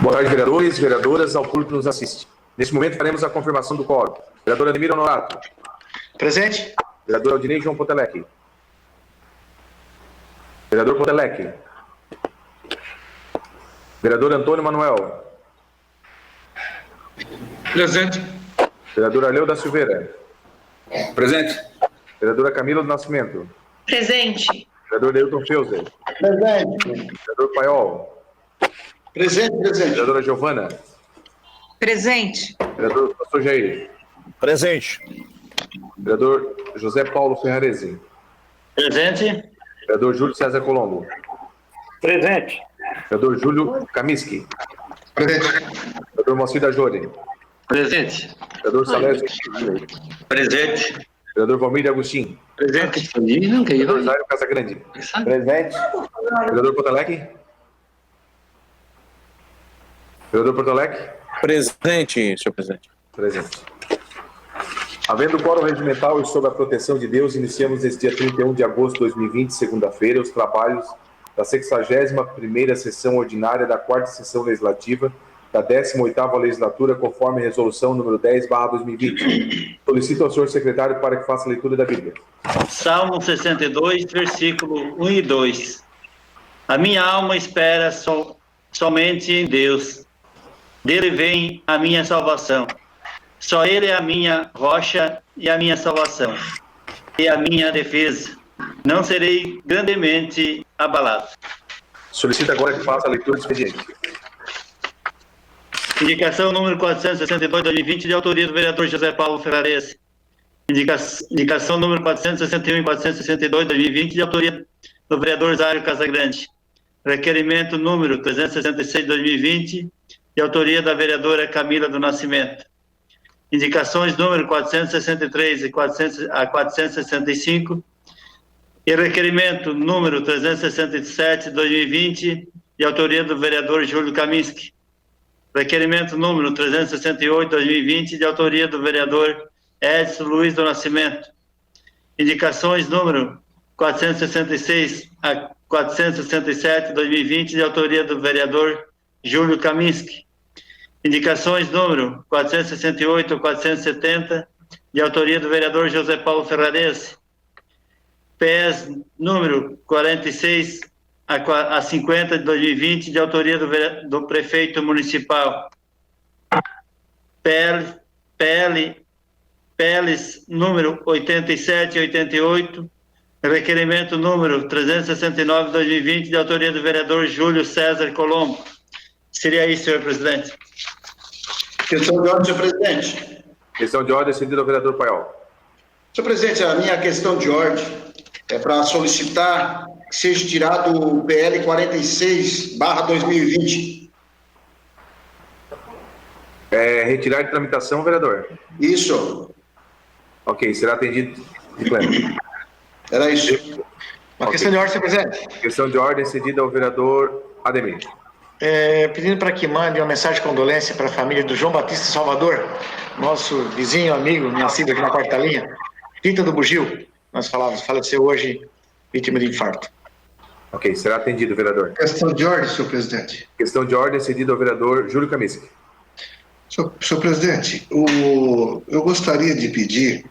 Boa tarde, vereadores e vereadoras, ao público que nos assiste. Neste momento, faremos a confirmação do quórum. Vereador Ademir Honorato. Presente. Vereador Aldinei João Potelec. Vereador Potelec. Vereador Antônio Manuel. Presente. Vereador Arleu da Silveira. Presente. Vereadora Camila do Nascimento. Presente. Vereador Neilton Feuser. Presente. Vereador Paiol. Presente. Vereadora Giovana. Presente. Vereador Pastor Jair. Presente. Vereador José Paulo Ferrarese. Presente. Vereador Júlio César Colombo. Presente. Vereador Júlio Kamiski. Presente. Vereador Moacir da Jore. Presente. Vereador Salésio. Presente. Vereador Valmir Agostinho. Presente. Vereador Zairo Casagrande. Presente. Vereador Potelec. Vereador Potelec. Presente, senhor presidente. Presente. Havendo quórum regimental e sob a proteção de Deus, iniciamos neste dia 31 de agosto de 2020, segunda-feira, os trabalhos da 61ª sessão ordinária da 4ª sessão legislativa da 18ª legislatura, conforme a resolução número 10/2020. Solicito ao senhor secretário para que faça a leitura da Bíblia. Salmo 62, versículo 1 e 2. A minha alma espera somente em Deus. Dele vem a minha salvação. Só Ele é a minha rocha e a minha salvação, e a minha defesa. Não serei grandemente abalado. Solicito agora que faça a leitura do expediente. Indicação número 462/2020, de autoria do vereador José Paulo Ferrarese. Indicação número 461 e 462/2020, de autoria do vereador Zairo Casagrande. Requerimento número 366/2020, de autoria da vereadora Camila do Nascimento. Indicações número 463 e 465, e requerimento número 367/2020, de autoria do vereador Júlio Kaminsky. Requerimento número 368/2020, de autoria do vereador Edson Luiz do Nascimento. Indicações número 466 a 467/2020, de autoria do vereador Júlio Kaminsky. Indicações número 468 a 470, de autoria do vereador José Paulo Ferrarese. PES número 46 a 50 de 2020, de autoria do prefeito municipal. PLs número 87 e 88, requerimento número 369 de 2020, de autoria do vereador Júlio César Colombo. Seria isso, senhor presidente. Questão de ordem, senhor presidente. Questão de ordem, cedida ao vereador Paiol. Senhor presidente, a minha questão de ordem é para solicitar que seja tirado o PL 46/2020. Retirar de tramitação, vereador? Isso. Ok, será atendido de pleno. Era isso. Uma questão de ordem, senhor presidente. Questão de ordem, cedida ao vereador Ademir. Pedindo para que mande uma mensagem de condolência para a família do João Batista Salvador, nosso vizinho, amigo, nascido aqui na quarta linha, Rita do Bugio, nós falávamos, faleceu hoje, vítima de infarto. Ok, será atendido, vereador. Questão de ordem, senhor presidente. Questão de ordem, cedida ao vereador Júlio Kaminsky. Senhor presidente, eu gostaria de pedir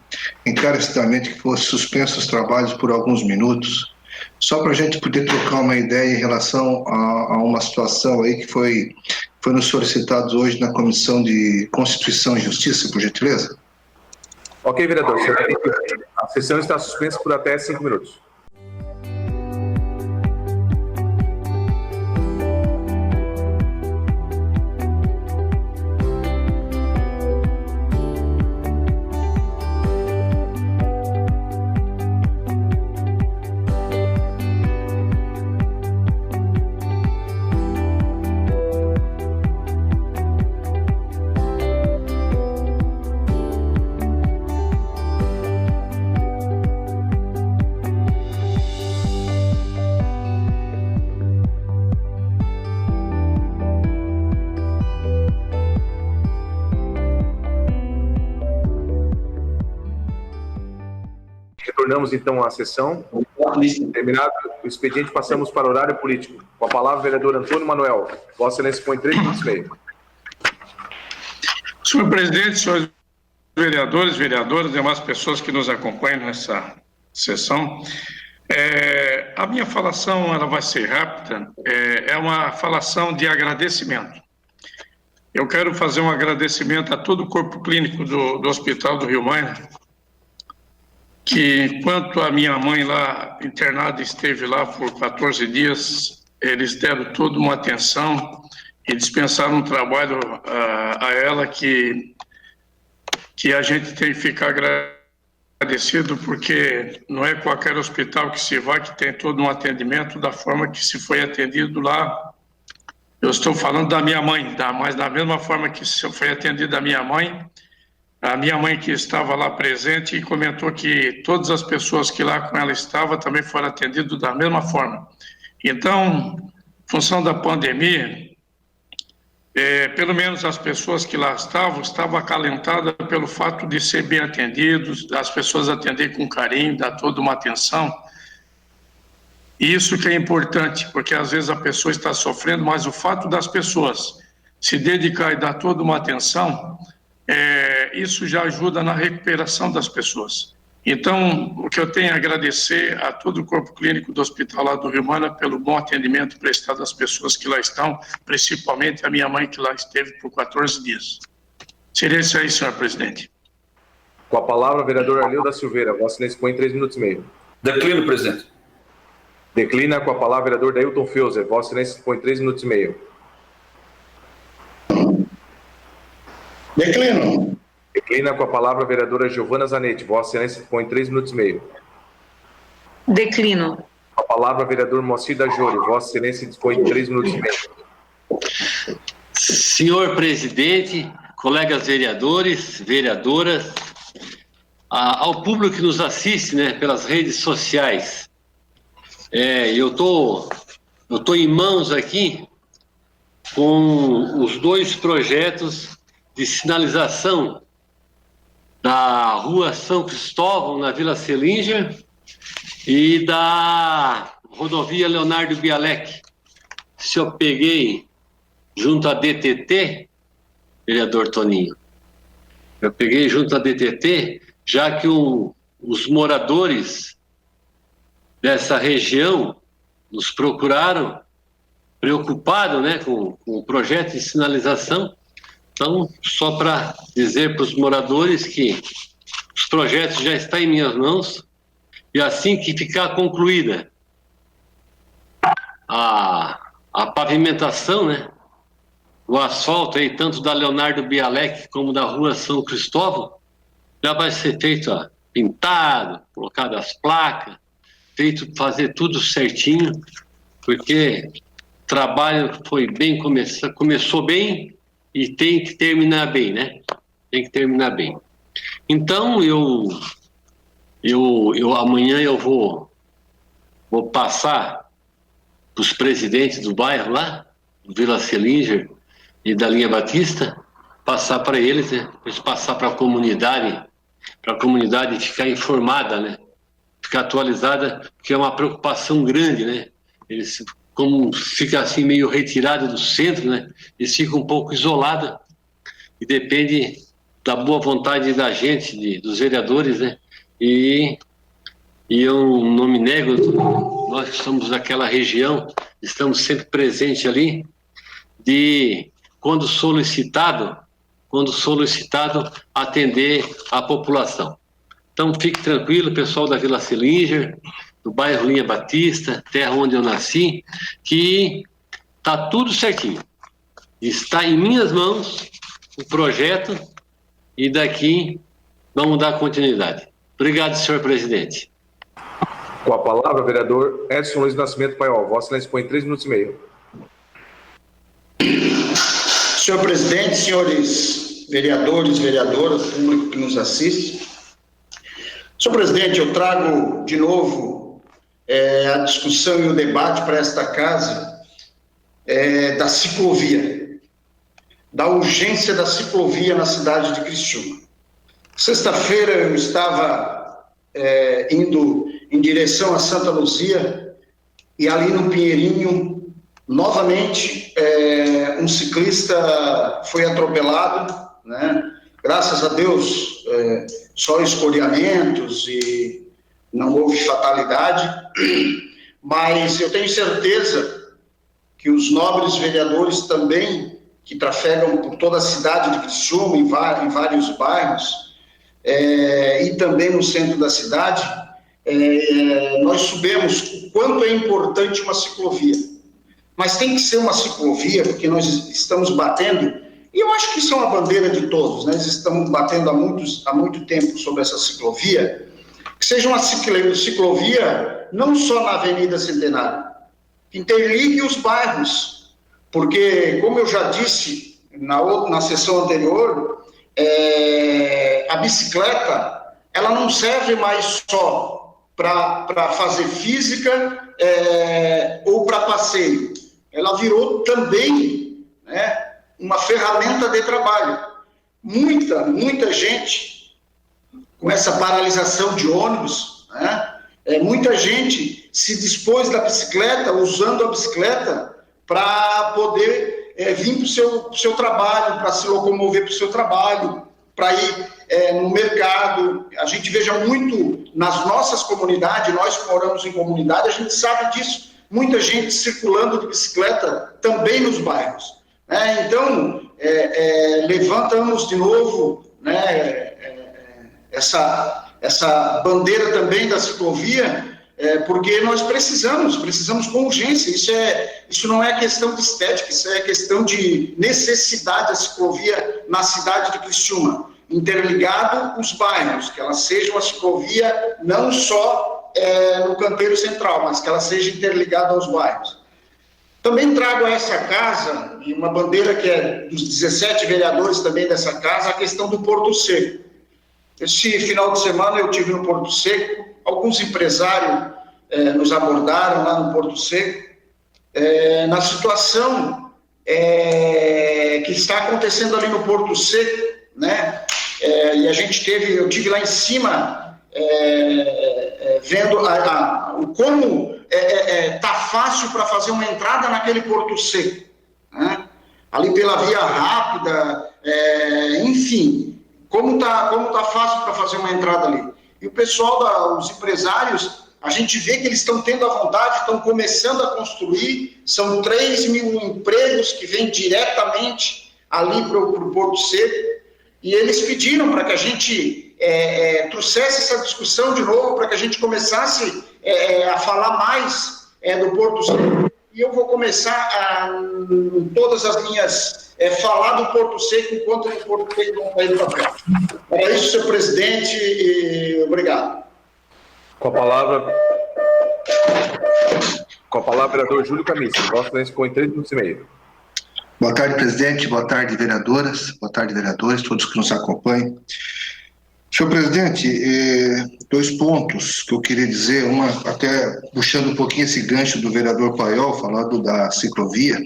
encarecidamente que fosse suspenso os trabalhos por alguns minutos, só para a gente poder trocar uma ideia em relação a uma situação aí que foi nos solicitados hoje na Comissão de Constituição e Justiça, por gentileza. Ok, vereador. A sessão está suspensa por até 5 minutos. Retornamos então à sessão. o expediente passamos para o horário político. Com a palavra, o vereador Antônio Manuel. Vossa Excelência põe 3 minutos e meio. Senhor presidente, senhores vereadores, vereadoras, demais pessoas que nos acompanham nessa sessão, a minha falação ela vai ser rápida, é uma falação de agradecimento. Eu quero fazer um agradecimento a todo o corpo clínico do Hospital do Rio Maina, que enquanto a minha mãe lá internada esteve lá por 14 dias, eles deram toda uma atenção e dispensaram um trabalho a ela que a gente tem que ficar agradecido, porque não é qualquer hospital que se vai que tem todo um atendimento da forma que se foi atendido lá. Eu estou falando da minha mãe, mas da mesma forma que se foi atendido a minha mãe que estava lá presente e comentou que todas as pessoas que lá com ela estavam também foram atendidas da mesma forma. Então, em função da pandemia, pelo menos as pessoas que lá estavam acalentadas pelo fato de ser bem atendidos, as pessoas atenderem com carinho, dar toda uma atenção. E isso que é importante, porque às vezes a pessoa está sofrendo, mas o fato das pessoas se dedicar e dar toda uma atenção, isso já ajuda na recuperação das pessoas. Então, o que eu tenho a agradecer a todo o corpo clínico do Hospital lá do Rio Maina pelo bom atendimento prestado às pessoas que lá estão, principalmente a minha mãe que lá esteve por 14 dias. Seria isso aí, senhor presidente. Com a palavra, o vereador Arleu da Silveira. Vossa Excelência põe 3 minutos e meio. Declino, presidente. Declina. Com a palavra, o vereador Dailton Feuser. Vossa Excelência põe 3 minutos e meio. Declino. Declina. Com a palavra, a vereadora Giovana Zanetti. Vossa Excelência põe 3 minutos e meio. Declino. Com a palavra, o vereador Moacir da Júri. Vossa Excelência dispõe 3 minutos e meio. Senhor presidente, colegas vereadores, vereadoras, ao público que nos assiste, né, pelas redes sociais, eu tô em mãos aqui com os 2 projetos de sinalização da Rua São Cristóvão, na Vila Selinger, e da rodovia Leonardo Bialek. Se eu peguei junto à DTT, vereador Toninho, eu peguei junto à DTT, já que os moradores dessa região nos procuraram, preocupados, né, com o projeto de sinalização. Então, só para dizer para os moradores que os projetos já estão em minhas mãos, e assim que ficar concluída a pavimentação, né, o asfalto aí, tanto da Leonardo Bialek como da Rua São Cristóvão, já vai ser feito, pintado, colocado as placas, fazer tudo certinho, porque o trabalho foi bem, começou bem e tem que terminar bem, né? Tem que terminar bem. Então, amanhã eu vou passar para os presidentes do bairro lá, do Vila Selinger e da Linha Batista, passar para eles, né? Depois passar para a comunidade ficar informada, né? Ficar atualizada, porque é uma preocupação grande, né? Eles, como fica assim meio retirado do centro, né? Eles ficam um pouco isolados e depende da boa vontade da gente, dos vereadores, né? E eu não me nego, nós que somos daquela região, estamos sempre presentes ali, de quando solicitado, atender a população. Então, fique tranquilo, pessoal da Vila Selinger, do bairro Linha Batista, terra onde eu nasci, que está tudo certinho. Está em minhas mãos o projeto e daqui vamos dar continuidade. Obrigado, senhor presidente. Com a palavra, o vereador Edson Luiz Nascimento Paiol. Vossa Excelência põe 3 minutos e meio. Senhor presidente, senhores vereadores, vereadoras, público que nos assiste. Senhor presidente, eu trago de novo a discussão e o debate para esta casa da ciclovia, da urgência da ciclovia na cidade de Criciúma. Sexta-feira eu estava indo em direção a Santa Luzia e ali no Pinheirinho, novamente, um ciclista foi atropelado, né? Graças a Deus, só escoriamentos e não houve fatalidade, mas eu tenho certeza que os nobres vereadores também, que trafegam por toda a cidade de Criciúma, em vários bairros, e também no centro da cidade, nós sabemos o quanto é importante uma ciclovia. Mas tem que ser uma ciclovia, porque nós estamos batendo, e eu acho que isso é uma bandeira de todos, né? Nós estamos batendo há muito tempo sobre essa ciclovia, que seja uma ciclovia não só na Avenida Centenário, que interligue os bairros, porque, como eu já disse na sessão anterior, a bicicleta, ela não serve mais só para fazer física ou para passeio. Ela virou também, né, uma ferramenta de trabalho. Muita gente, com essa paralisação de ônibus, né, muita gente se dispôs da bicicleta, usando a bicicleta para poder vir para o seu trabalho, para se locomover para o seu trabalho, para ir no mercado. A gente veja muito nas nossas comunidades, nós que moramos em comunidade, a gente sabe disso, muita gente circulando de bicicleta também nos bairros. Então, levantamos de novo, né, essa bandeira também da ciclovia, porque nós precisamos com urgência. Isso não é questão de estética, isso é questão de necessidade da ciclovia na cidade de Criciúma, interligado os bairros, que ela seja uma ciclovia não só no canteiro central, mas que ela seja interligada aos bairros. Também trago a essa casa, e uma bandeira que é dos 17 vereadores também dessa casa, a questão do Porto Seco. Este final de semana eu tive no Porto Seco, alguns empresários nos abordaram lá no Porto Seco, na situação que está acontecendo ali no Porto Seco, né? E eu tive lá em cima vendo como tá fácil para fazer uma entrada naquele Porto Seco, né? Ali pela via rápida, enfim, como tá fácil para fazer uma entrada ali. E o pessoal, os empresários, a gente vê que eles estão tendo a vontade, estão começando a construir, são 3.000 empregos que vêm diretamente ali para o Porto Seco, e eles pediram para que a gente trouxesse essa discussão de novo, para que a gente começasse a falar mais do Porto Seco, e eu vou começar todas as minhas falar do Porto Seco enquanto o Porto Seco não está indo para frente. É isso, senhor presidente, e obrigado. Com a palavra, vereador Júlio Kaminski. Vossa Excelência, com 3 minutos e meio. Boa tarde, presidente. Boa tarde, vereadoras. Boa tarde, vereadores, todos que nos acompanham. Senhor presidente, 2 pontos que eu queria dizer, uma até puxando um pouquinho esse gancho do vereador Paiol, falando da ciclovia.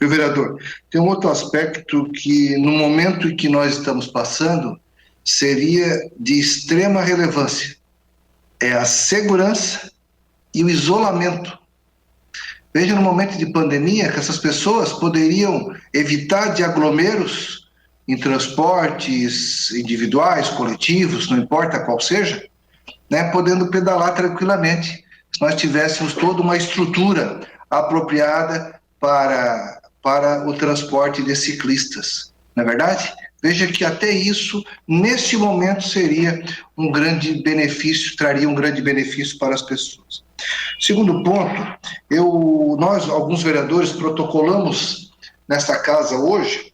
Meu vereador, tem um outro aspecto que, no momento em que nós estamos passando, seria de extrema relevância. É a segurança e o isolamento. Veja, no momento de pandemia, que essas pessoas poderiam evitar de aglomeros em transportes individuais, coletivos, não importa qual seja, né, podendo pedalar tranquilamente, se nós tivéssemos toda uma estrutura apropriada para o transporte de ciclistas, não é verdade? Veja que até isso, neste momento, seria um grande benefício, traria um grande benefício para as pessoas. Segundo ponto, nós, alguns vereadores, protocolamos nesta casa hoje,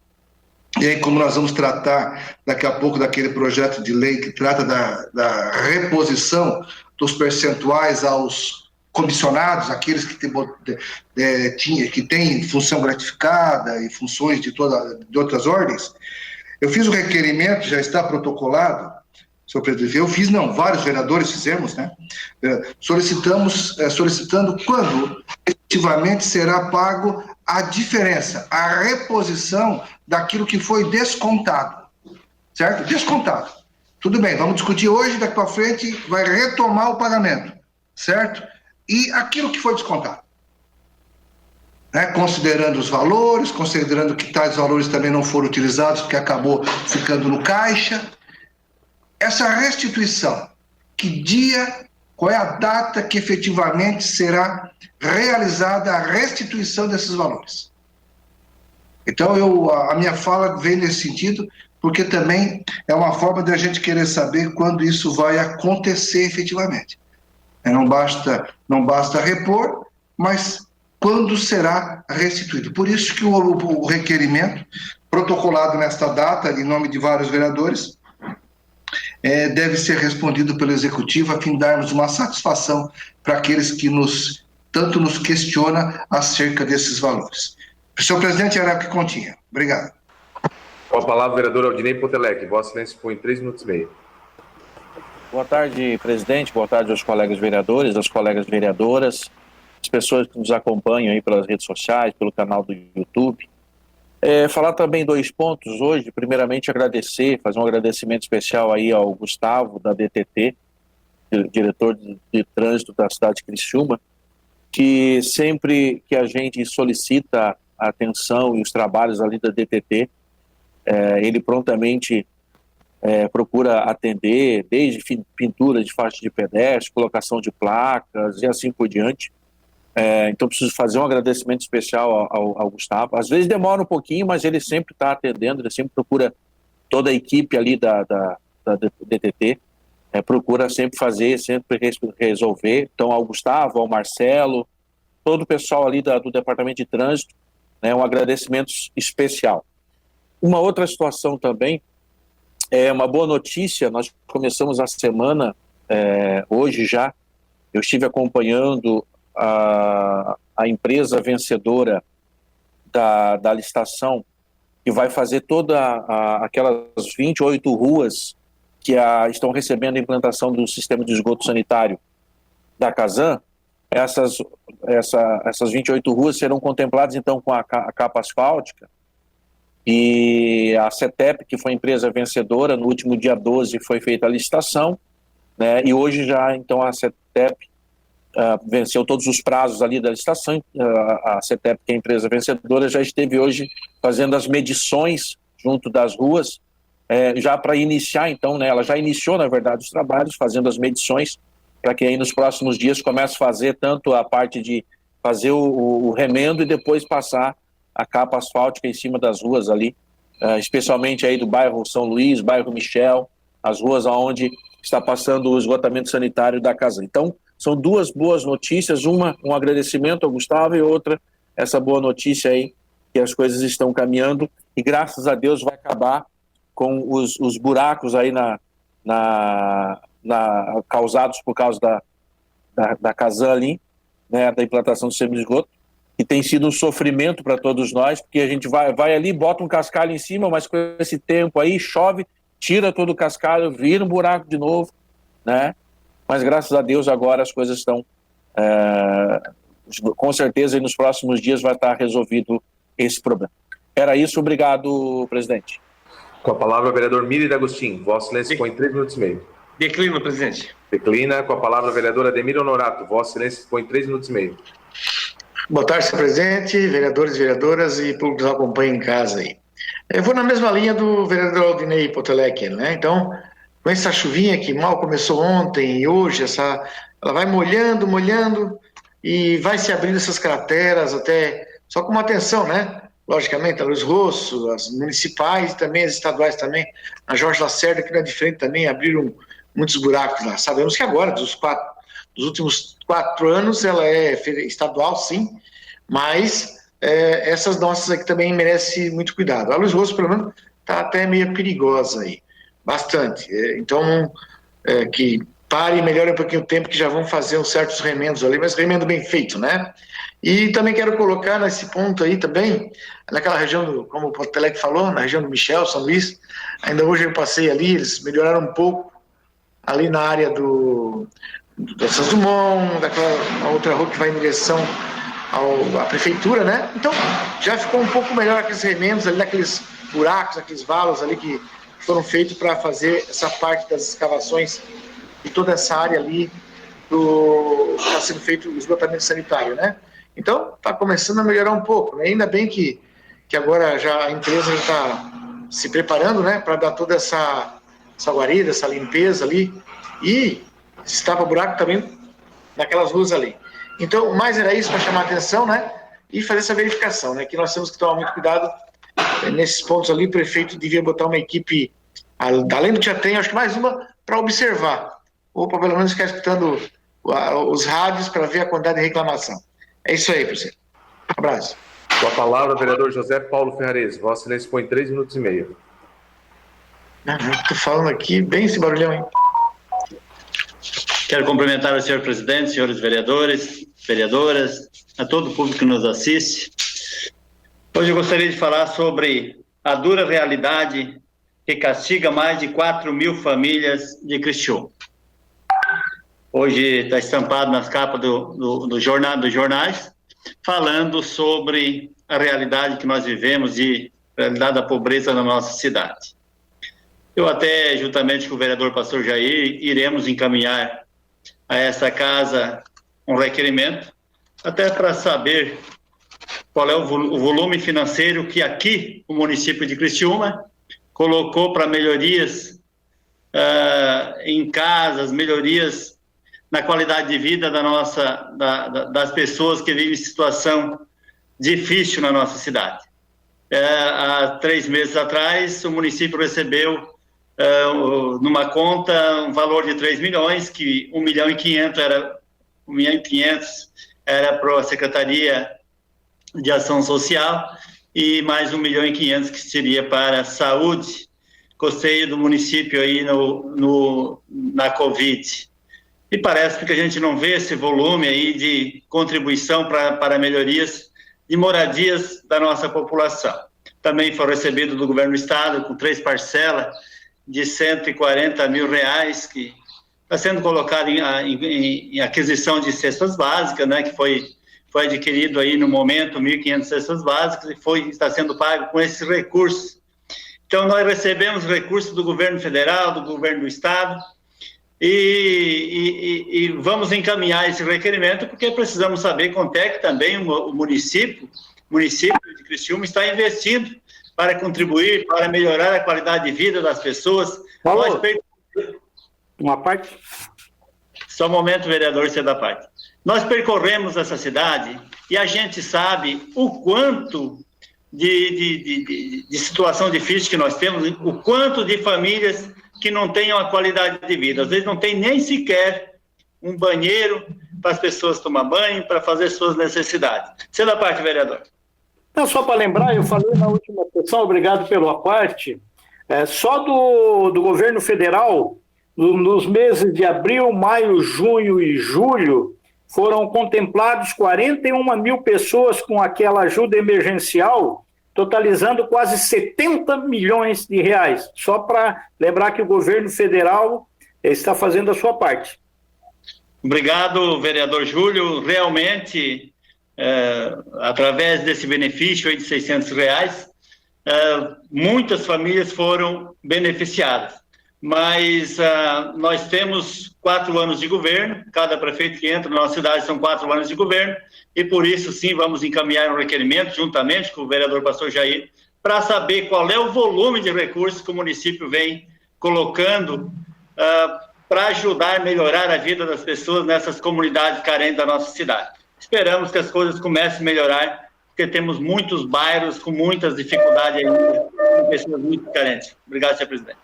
e aí como nós vamos tratar daqui a pouco daquele projeto de lei que trata da reposição dos percentuais aos comissionados, aqueles que têm função gratificada e funções de outras ordens, eu fiz o requerimento, já está protocolado, senhor presidente, vários vereadores fizemos, né? Solicitando quando efetivamente será pago a diferença, a reposição daquilo que foi descontado, certo? Descontado. Tudo bem, vamos discutir hoje, daqui para frente vai retomar o pagamento, certo? E aquilo que foi descontado. né, considerando os valores, considerando que tais valores também não foram utilizados, porque acabou ficando no caixa. Essa restituição, qual é a data que efetivamente será realizada a restituição desses valores? Então, a minha fala vem nesse sentido, porque também é uma forma de a gente querer saber quando isso vai acontecer efetivamente. Não basta repor, mas quando será restituído. Por isso que o requerimento, protocolado nesta data, em nome de vários vereadores, deve ser respondido pelo Executivo, a fim de darmos uma satisfação para aqueles que tanto nos questionam acerca desses valores. Senhor presidente, era o que continha. Obrigado. Com a palavra, o vereador Aldinei Potelec. Vossa Excelência põe 3 minutos e meio. Boa tarde, presidente. Boa tarde aos colegas vereadores, às colegas vereadoras, as pessoas que nos acompanham aí pelas redes sociais, pelo canal do YouTube. Falar também 2 pontos hoje. Primeiramente, fazer um agradecimento especial aí ao Gustavo, da DTT, diretor de trânsito da cidade de Criciúma, que sempre que a gente solicita a atenção e os trabalhos ali da DTT, ele prontamente procura atender, desde pintura de faixa de pedestre, colocação de placas e assim por diante. Então preciso fazer um agradecimento especial ao Gustavo. Às vezes demora um pouquinho, mas ele sempre está atendendo, ele sempre procura, toda a equipe ali da DTT, procura sempre fazer, sempre resolver. Então ao Gustavo, ao Marcelo, todo o pessoal ali do Departamento de Trânsito, um agradecimento especial. Uma outra situação também, uma boa notícia, nós começamos a semana, hoje já, eu estive acompanhando a empresa vencedora da licitação, que vai fazer aquelas 28 ruas que estão recebendo a implantação do sistema de esgoto sanitário da Casan. Essas 28 ruas serão contempladas então com a capa asfáltica, e a CETEP, que foi a empresa vencedora, no último dia 12 foi feita a licitação, né, e hoje já então a CETEP venceu todos os prazos ali da licitação. A CETEP, que é a empresa vencedora, já esteve hoje fazendo as medições junto das ruas, já para iniciar então, né, ela já iniciou na verdade os trabalhos, fazendo as medições, para que aí nos próximos dias comece a fazer tanto a parte de fazer o remendo e depois passar a capa asfáltica em cima das ruas ali, especialmente aí do bairro São Luís, bairro Michel, as ruas onde está passando o esgotamento sanitário da Casan. Então, são 2 boas notícias, uma, um agradecimento ao Gustavo, e outra, essa boa notícia aí, que as coisas estão caminhando, e graças a Deus vai acabar com os buracos aí causados por causa da Casan ali, né, da implantação do sistema de esgoto, que tem sido um sofrimento para todos nós, porque a gente vai ali, bota um cascalho em cima, mas com esse tempo aí, chove, tira todo o cascalho, vira um buraco de novo, né? Mas graças a Deus agora as coisas estão, com certeza, e nos próximos dias vai estar resolvido esse problema. Era isso, obrigado, presidente. Com a palavra, o vereador Miri D'Agostin. Vossa Excelência põe 3 minutos e meio. Declino, presidente. Declina. Com a palavra, o vereador Ademir Honorato. Vossa Excelência põe 3 minutos e meio. Boa tarde, senhor presidente, vereadores, vereadoras e público que nos acompanha em casa aí. Eu vou na mesma linha do vereador Aldinei Potelec, né? Então, com essa chuvinha que mal começou ontem e hoje, ela vai molhando e vai se abrindo essas crateras até, só com uma atenção, né? Logicamente, a Luiz Rosso, as municipais e também as estaduais também, a Jorge Lacerda, que não é diferente também, abriram muitos buracos lá. Sabemos que agora, dos últimos 4 anos, ela é estadual, sim, mas essas nossas aqui também merecem muito cuidado. A Luiz Rosso, pelo menos, está até meio perigosa aí, bastante. Então, que pare e melhore um pouquinho o tempo, que já vão fazer uns certos remendos ali, mas remendo bem feito, né? E também quero colocar nesse ponto aí também, naquela região, como o Potelec falou, na região do Michel, São Luís, ainda hoje eu passei ali, eles melhoraram um pouco ali na área da Santos Dumont, daquela outra rua que vai em direção à prefeitura, né? Então, já ficou um pouco melhor aqueles remendos ali, naqueles buracos, aqueles valos ali que foram feitos para fazer essa parte das escavações de toda essa área ali está sendo feito o esgotamento sanitário, né? Então, está começando a melhorar um pouco, né? Ainda bem que agora já a empresa já está se preparando, né, para dar toda essa guarida, essa limpeza ali, e se tapa buraco também naquelas ruas ali. Então, mais era isso para chamar a atenção, né, e fazer essa verificação, né, que nós temos que tomar muito cuidado nesses pontos ali. O prefeito devia botar uma equipe, além do que já tem, acho que mais uma, para observar, ou para pelo menos ficar escutando os rádios para ver a quantidade de reclamação. É isso aí, presidente. Um abraço. Com a palavra, vereador José Paulo Ferrares. Vossa Excelência põe 3 minutos e meio. Estou falando aqui bem esse barulhão, hein? Quero cumprimentar o senhor presidente, senhores vereadores, vereadoras, a todo o público que nos assiste. Hoje eu gostaria de falar sobre a dura realidade que castiga mais de 4.000 famílias de Criciúma. Hoje está estampado nas capas dos jornais, falando sobre a realidade que nós vivemos, a realidade da pobreza na nossa cidade. Eu até, juntamente com o vereador Pastor Jair, iremos encaminhar a essa casa um requerimento, até para saber qual é o volume financeiro que aqui o município de Criciúma colocou para melhorias em casas, melhorias na qualidade de vida das pessoas que vivem em situação difícil na nossa cidade. Há 3 meses atrás, o município recebeu numa conta um valor de 3 milhões, que 1.500.000 era para a Secretaria de Ação Social e mais 1.500.000 que seria para a saúde, custeio do município aí na Covid. E parece que a gente não vê esse volume aí de contribuição para melhorias de moradias da nossa população. Também foi recebido do governo do estado com 3 parcelas de R$140 mil, que está sendo colocado em aquisição de cestas básicas, né, que foi adquirido aí no momento 1.500 cestas básicas e está sendo pago com esses recursos. Então nós recebemos recursos do governo federal, do governo do estado, e vamos encaminhar esse requerimento, porque precisamos saber quanto é que também o município de Criciúma está investindo para contribuir, para melhorar a qualidade de vida das pessoas. Uma parte? Só um momento, vereador, você da parte. Nós percorremos essa cidade e a gente sabe o quanto de situação difícil que nós temos, o quanto de famílias que não tenham a qualidade de vida. Às vezes não tem nem sequer um banheiro para as pessoas tomar banho, para fazer suas necessidades. Você da parte, vereador. Não, só para lembrar, eu falei na última sessão, obrigado pela parte, só do governo federal, nos meses de abril, maio, junho e julho, foram contemplados 41 mil pessoas com aquela ajuda emergencial, totalizando quase 70 milhões de reais. Só para lembrar que o governo federal está fazendo a sua parte. Obrigado, vereador Júlio. Realmente, através desse benefício aí de R$600, muitas famílias foram beneficiadas. Mas nós temos 4 anos de governo, cada prefeito que entra na nossa cidade são 4 anos de governo, e por isso sim vamos encaminhar um requerimento, juntamente com o vereador Pastor Jair, para saber qual é o volume de recursos que o município vem colocando para ajudar a melhorar a vida das pessoas nessas comunidades carentes da nossa cidade. Esperamos que as coisas comecem a melhorar, porque temos muitos bairros com muitas dificuldades ainda, com pessoas muito carentes. Obrigado, senhor presidente.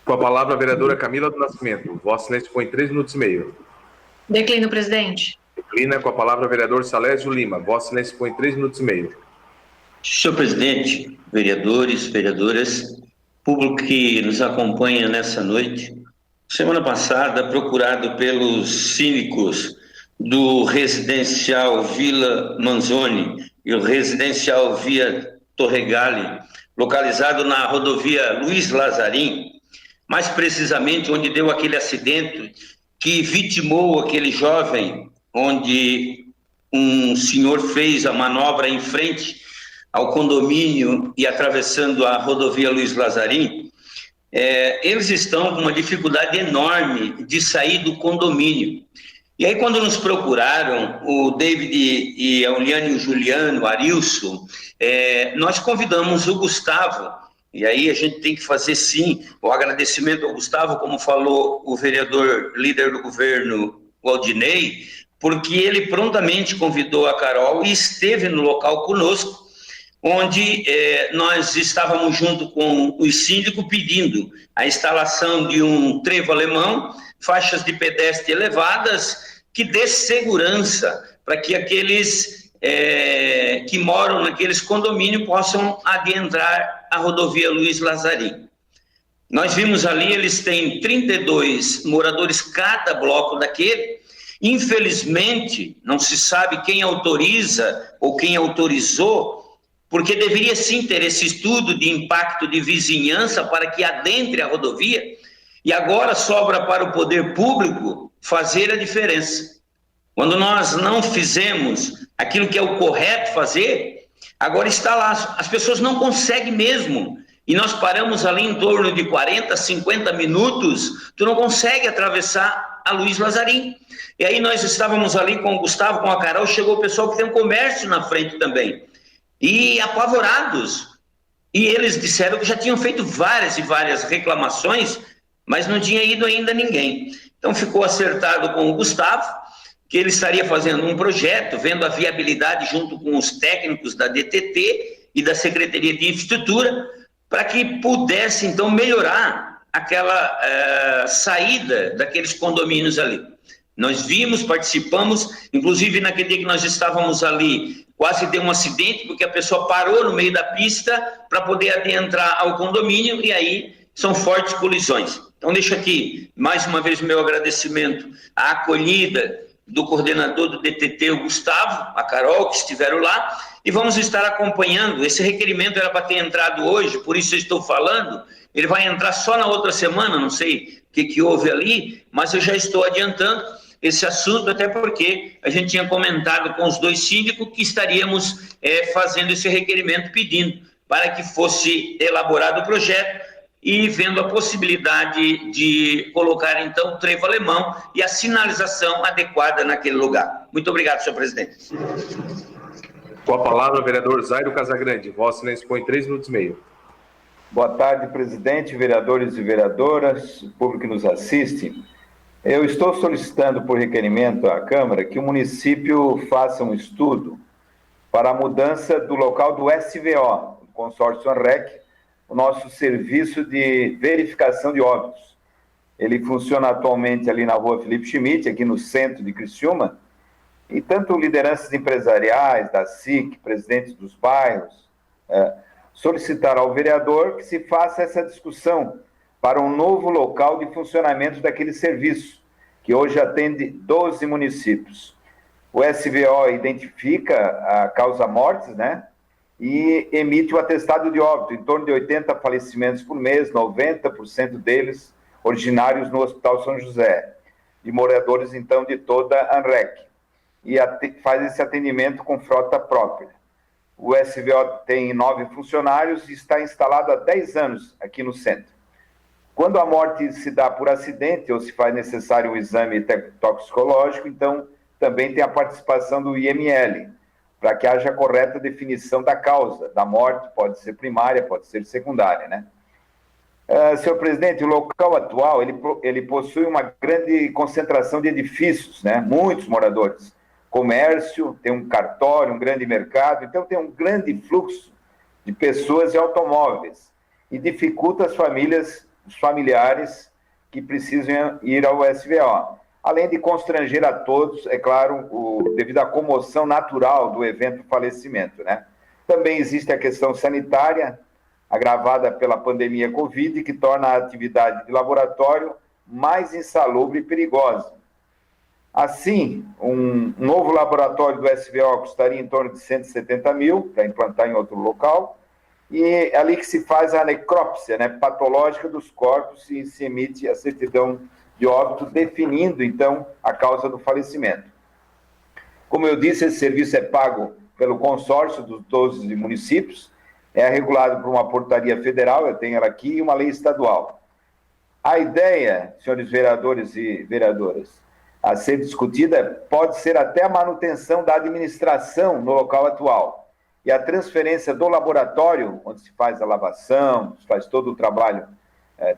Com a palavra, a vereadora Camila do Nascimento. Vossa Excelência põe 3 minutos e meio. Declino, presidente. Declina. Com a palavra, o vereador Salésio Lima. Vossa Excelência põe 3 minutos e meio. Senhor presidente, vereadores, vereadoras, público que nos acompanha nessa noite, semana passada, procurado pelos síndicos do residencial Vila Manzoni e o residencial Via Torregali, localizado na rodovia Luiz Lazarim, mais precisamente onde deu aquele acidente que vitimou aquele jovem, onde um senhor fez a manobra em frente ao condomínio e atravessando a rodovia Luiz Lazarim. Eles estão com uma dificuldade enorme de sair do condomínio. E aí, quando nos procuraram, o David e a Uliane, o Juliano, o Arilson, nós convidamos o Gustavo, e aí a gente tem que fazer, sim, o agradecimento ao Gustavo, como falou o vereador líder do governo, o Aldinei, porque ele prontamente convidou a Carol e esteve no local conosco, onde nós estávamos junto com os síndicos pedindo a instalação de um trevo alemão, faixas de pedestre elevadas, que dê segurança para que aqueles que moram naqueles condomínios possam adentrar a rodovia Luiz Lazarim. Nós vimos ali, eles têm 32 moradores cada bloco daquele. Infelizmente, não se sabe quem autoriza ou quem autorizou, porque deveria sim ter esse estudo de impacto de vizinhança para que adentre a rodovia, e agora sobra para o poder público fazer a diferença. Quando nós não fizemos aquilo que é o correto fazer, agora está lá, as pessoas não conseguem mesmo, e nós paramos ali em torno de 40, 50 minutos, tu não consegue atravessar a Luiz Lazarim. E aí nós estávamos ali com o Gustavo, com a Carol, chegou o pessoal que tem um comércio na frente também, e apavorados, e eles disseram que já tinham feito várias e várias reclamações, mas não tinha ido ainda ninguém. Então ficou acertado com o Gustavo, que ele estaria fazendo um projeto, vendo a viabilidade junto com os técnicos da DTT e da Secretaria de Infraestrutura, para que pudesse, então, melhorar aquela saída daqueles condomínios ali. Nós vimos, participamos, inclusive naquele dia que nós estávamos ali, quase deu um acidente, porque a pessoa parou no meio da pista para poder adentrar ao condomínio, e aí são fortes colisões. Então, deixo aqui, mais uma vez, o meu agradecimento à acolhida do coordenador do DTT, o Gustavo, a Carol, que estiveram lá, e vamos estar acompanhando. Esse requerimento era para ter entrado hoje, por isso eu estou falando, ele vai entrar só na outra semana, não sei o que houve ali, mas eu já estou adiantando esse assunto, até porque a gente tinha comentado com os dois síndicos que estaríamos fazendo esse requerimento, pedindo para que fosse elaborado o projeto e vendo a possibilidade de colocar, então, o trevo alemão e a sinalização adequada naquele lugar. Muito obrigado, senhor presidente. Com a palavra, o vereador Zairo Casagrande. Vossa Excelência põe 3 minutos e meio. Boa tarde, presidente, vereadores e vereadoras, o público que nos assiste. Eu estou solicitando por requerimento à Câmara que o município faça um estudo para a mudança do local do SVO, o consórcio ANREC, o nosso serviço de verificação de óbitos. Ele funciona atualmente ali na rua Felipe Schmidt, aqui no centro de Criciúma, e tanto lideranças empresariais, da SIC, presidentes dos bairros, solicitaram ao vereador que se faça essa discussão para um novo local de funcionamento daquele serviço, que hoje atende 12 municípios. O SVO identifica a causa-mortes, né? E emite o atestado de óbito, em torno de 80 falecimentos por mês, 90% deles originários no Hospital São José, de moradores, então, de toda a ANREC, e faz esse atendimento com frota própria. O SVO tem 9 funcionários e está instalado há 10 anos aqui no centro. Quando a morte se dá por acidente ou se faz necessário um exame toxicológico, então também tem a participação do IML, para que haja correta definição da causa da morte, pode ser primária, pode ser secundária, né? Senhor presidente, o local atual, ele possui uma grande concentração de edifícios, né? Muitos moradores, comércio, tem um cartório, um grande mercado, então tem um grande fluxo de pessoas e automóveis, e dificulta as famílias, os familiares que precisam ir ao SVO. Além de constranger a todos, é claro, devido à comoção natural do evento falecimento, né? Também existe a questão sanitária, agravada pela pandemia Covid, que torna a atividade de laboratório mais insalubre e perigosa. Assim, um novo laboratório do SVO custaria em torno de 170 mil para implantar em outro local, e é ali que se faz a necrópsia, né, patológica dos corpos e se emite a certidão de óbito, definindo, então, a causa do falecimento. Como eu disse, esse serviço é pago pelo consórcio dos 12 municípios, é regulado por uma portaria federal, eu tenho ela aqui, e uma lei estadual. A ideia, senhores vereadores e vereadoras, a ser discutida pode ser até a manutenção da administração no local atual e a transferência do laboratório, onde se faz a lavação, se faz todo o trabalho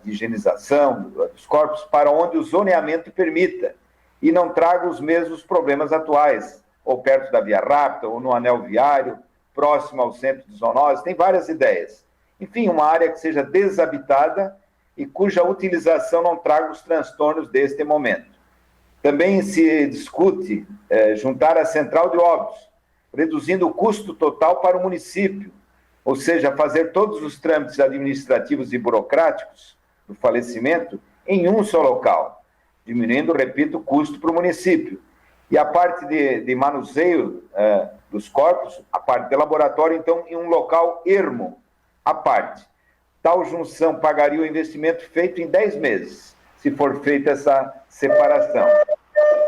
de higienização dos corpos, para onde o zoneamento permita e não traga os mesmos problemas atuais, ou perto da via rápida, ou no anel viário, próximo ao centro de zoonose. Tem várias ideias. Enfim, uma área que seja desabitada e cuja utilização não traga os transtornos deste momento. Também se discute juntar a central de óbitos, reduzindo o custo total para o município, ou seja, fazer todos os trâmites administrativos e burocráticos do falecimento em um só local, diminuindo, repito, o custo para o município. E a parte de manuseio dos corpos, a parte de laboratório, então, em um local ermo, à parte. Tal junção pagaria o investimento feito em 10 meses, se for feita essa separação.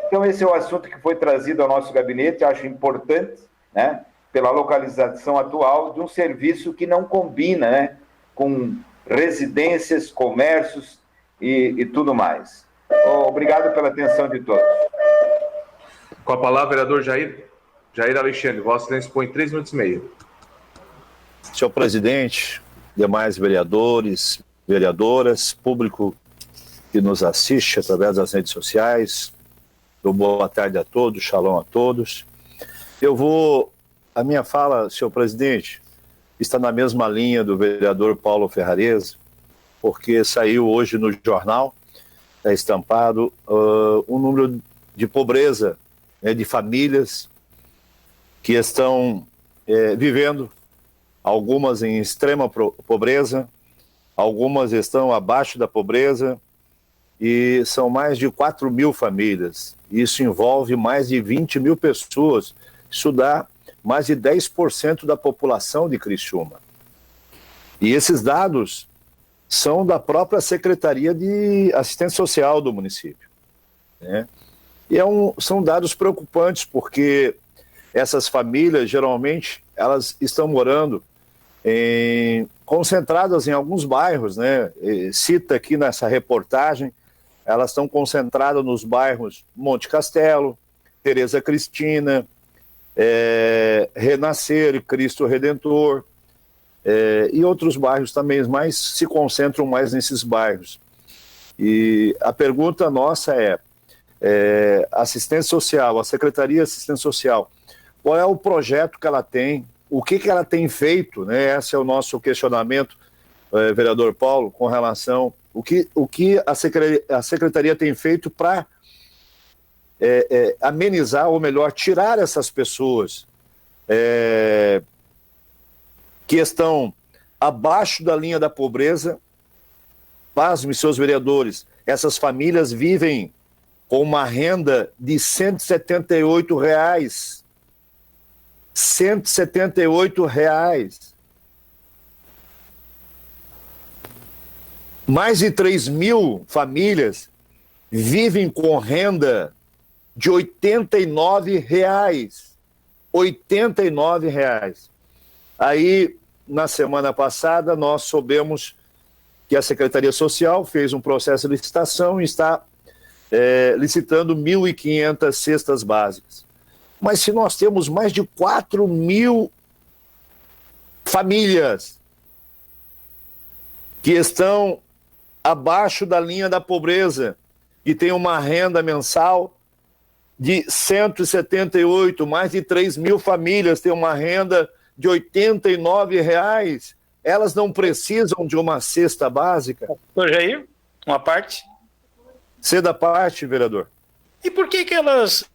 Então, esse é o assunto que foi trazido ao nosso gabinete, acho importante, né, pela localização atual de um serviço que não combina, né, com residências, comércios e tudo mais. Obrigado pela atenção de todos. Com a palavra, vereador Jair Alexandre. Vossa Excelência põe 3 minutos e meio. Senhor presidente, demais vereadores, vereadoras, público que nos assiste através das redes sociais, boa tarde a todos, shalom a todos. A minha fala, senhor presidente, está na mesma linha do vereador Paulo Ferrarese, porque saiu hoje no jornal, está estampado, um número de pobreza, né, de famílias que estão vivendo, algumas em extrema pobreza, algumas estão abaixo da pobreza, e são mais de 4 mil famílias. Isso envolve mais de 20 mil pessoas, isso dá mais de 10% da população de Criciúma. E esses dados são da própria Secretaria de Assistência Social do município, né? E são dados preocupantes, porque essas famílias, geralmente, elas estão morando concentradas em alguns bairros, né? Cita aqui nessa reportagem, elas estão concentradas nos bairros Monte Castelo, Tereza Cristina, Renascer, Cristo Redentor, e outros bairros também, mas se concentram mais nesses bairros. E a pergunta nossa assistência social, a Secretaria de Assistência Social, qual é o projeto que ela tem, o que ela tem feito, né? Esse é o nosso questionamento, vereador Paulo, com relação o que a Secretaria tem feito para amenizar, ou melhor, tirar essas pessoas que estão abaixo da linha da pobreza. Pasme, seus vereadores, essas famílias vivem com uma renda de R$ 178. R$ 178. Mais de 3 mil famílias vivem com renda de R$ 89. R$ 89. Aí, na semana passada, nós soubemos que a Secretaria Social fez um processo de licitação e está licitando 1.500 cestas básicas. Mas se nós temos mais de 4 mil famílias que estão abaixo da linha da pobreza, que tem uma renda mensal de 178, mais de 3 mil famílias têm uma renda de R$ 89, elas não precisam de uma cesta básica? Doutor Jair, uma parte? Ceda parte, vereador. E por que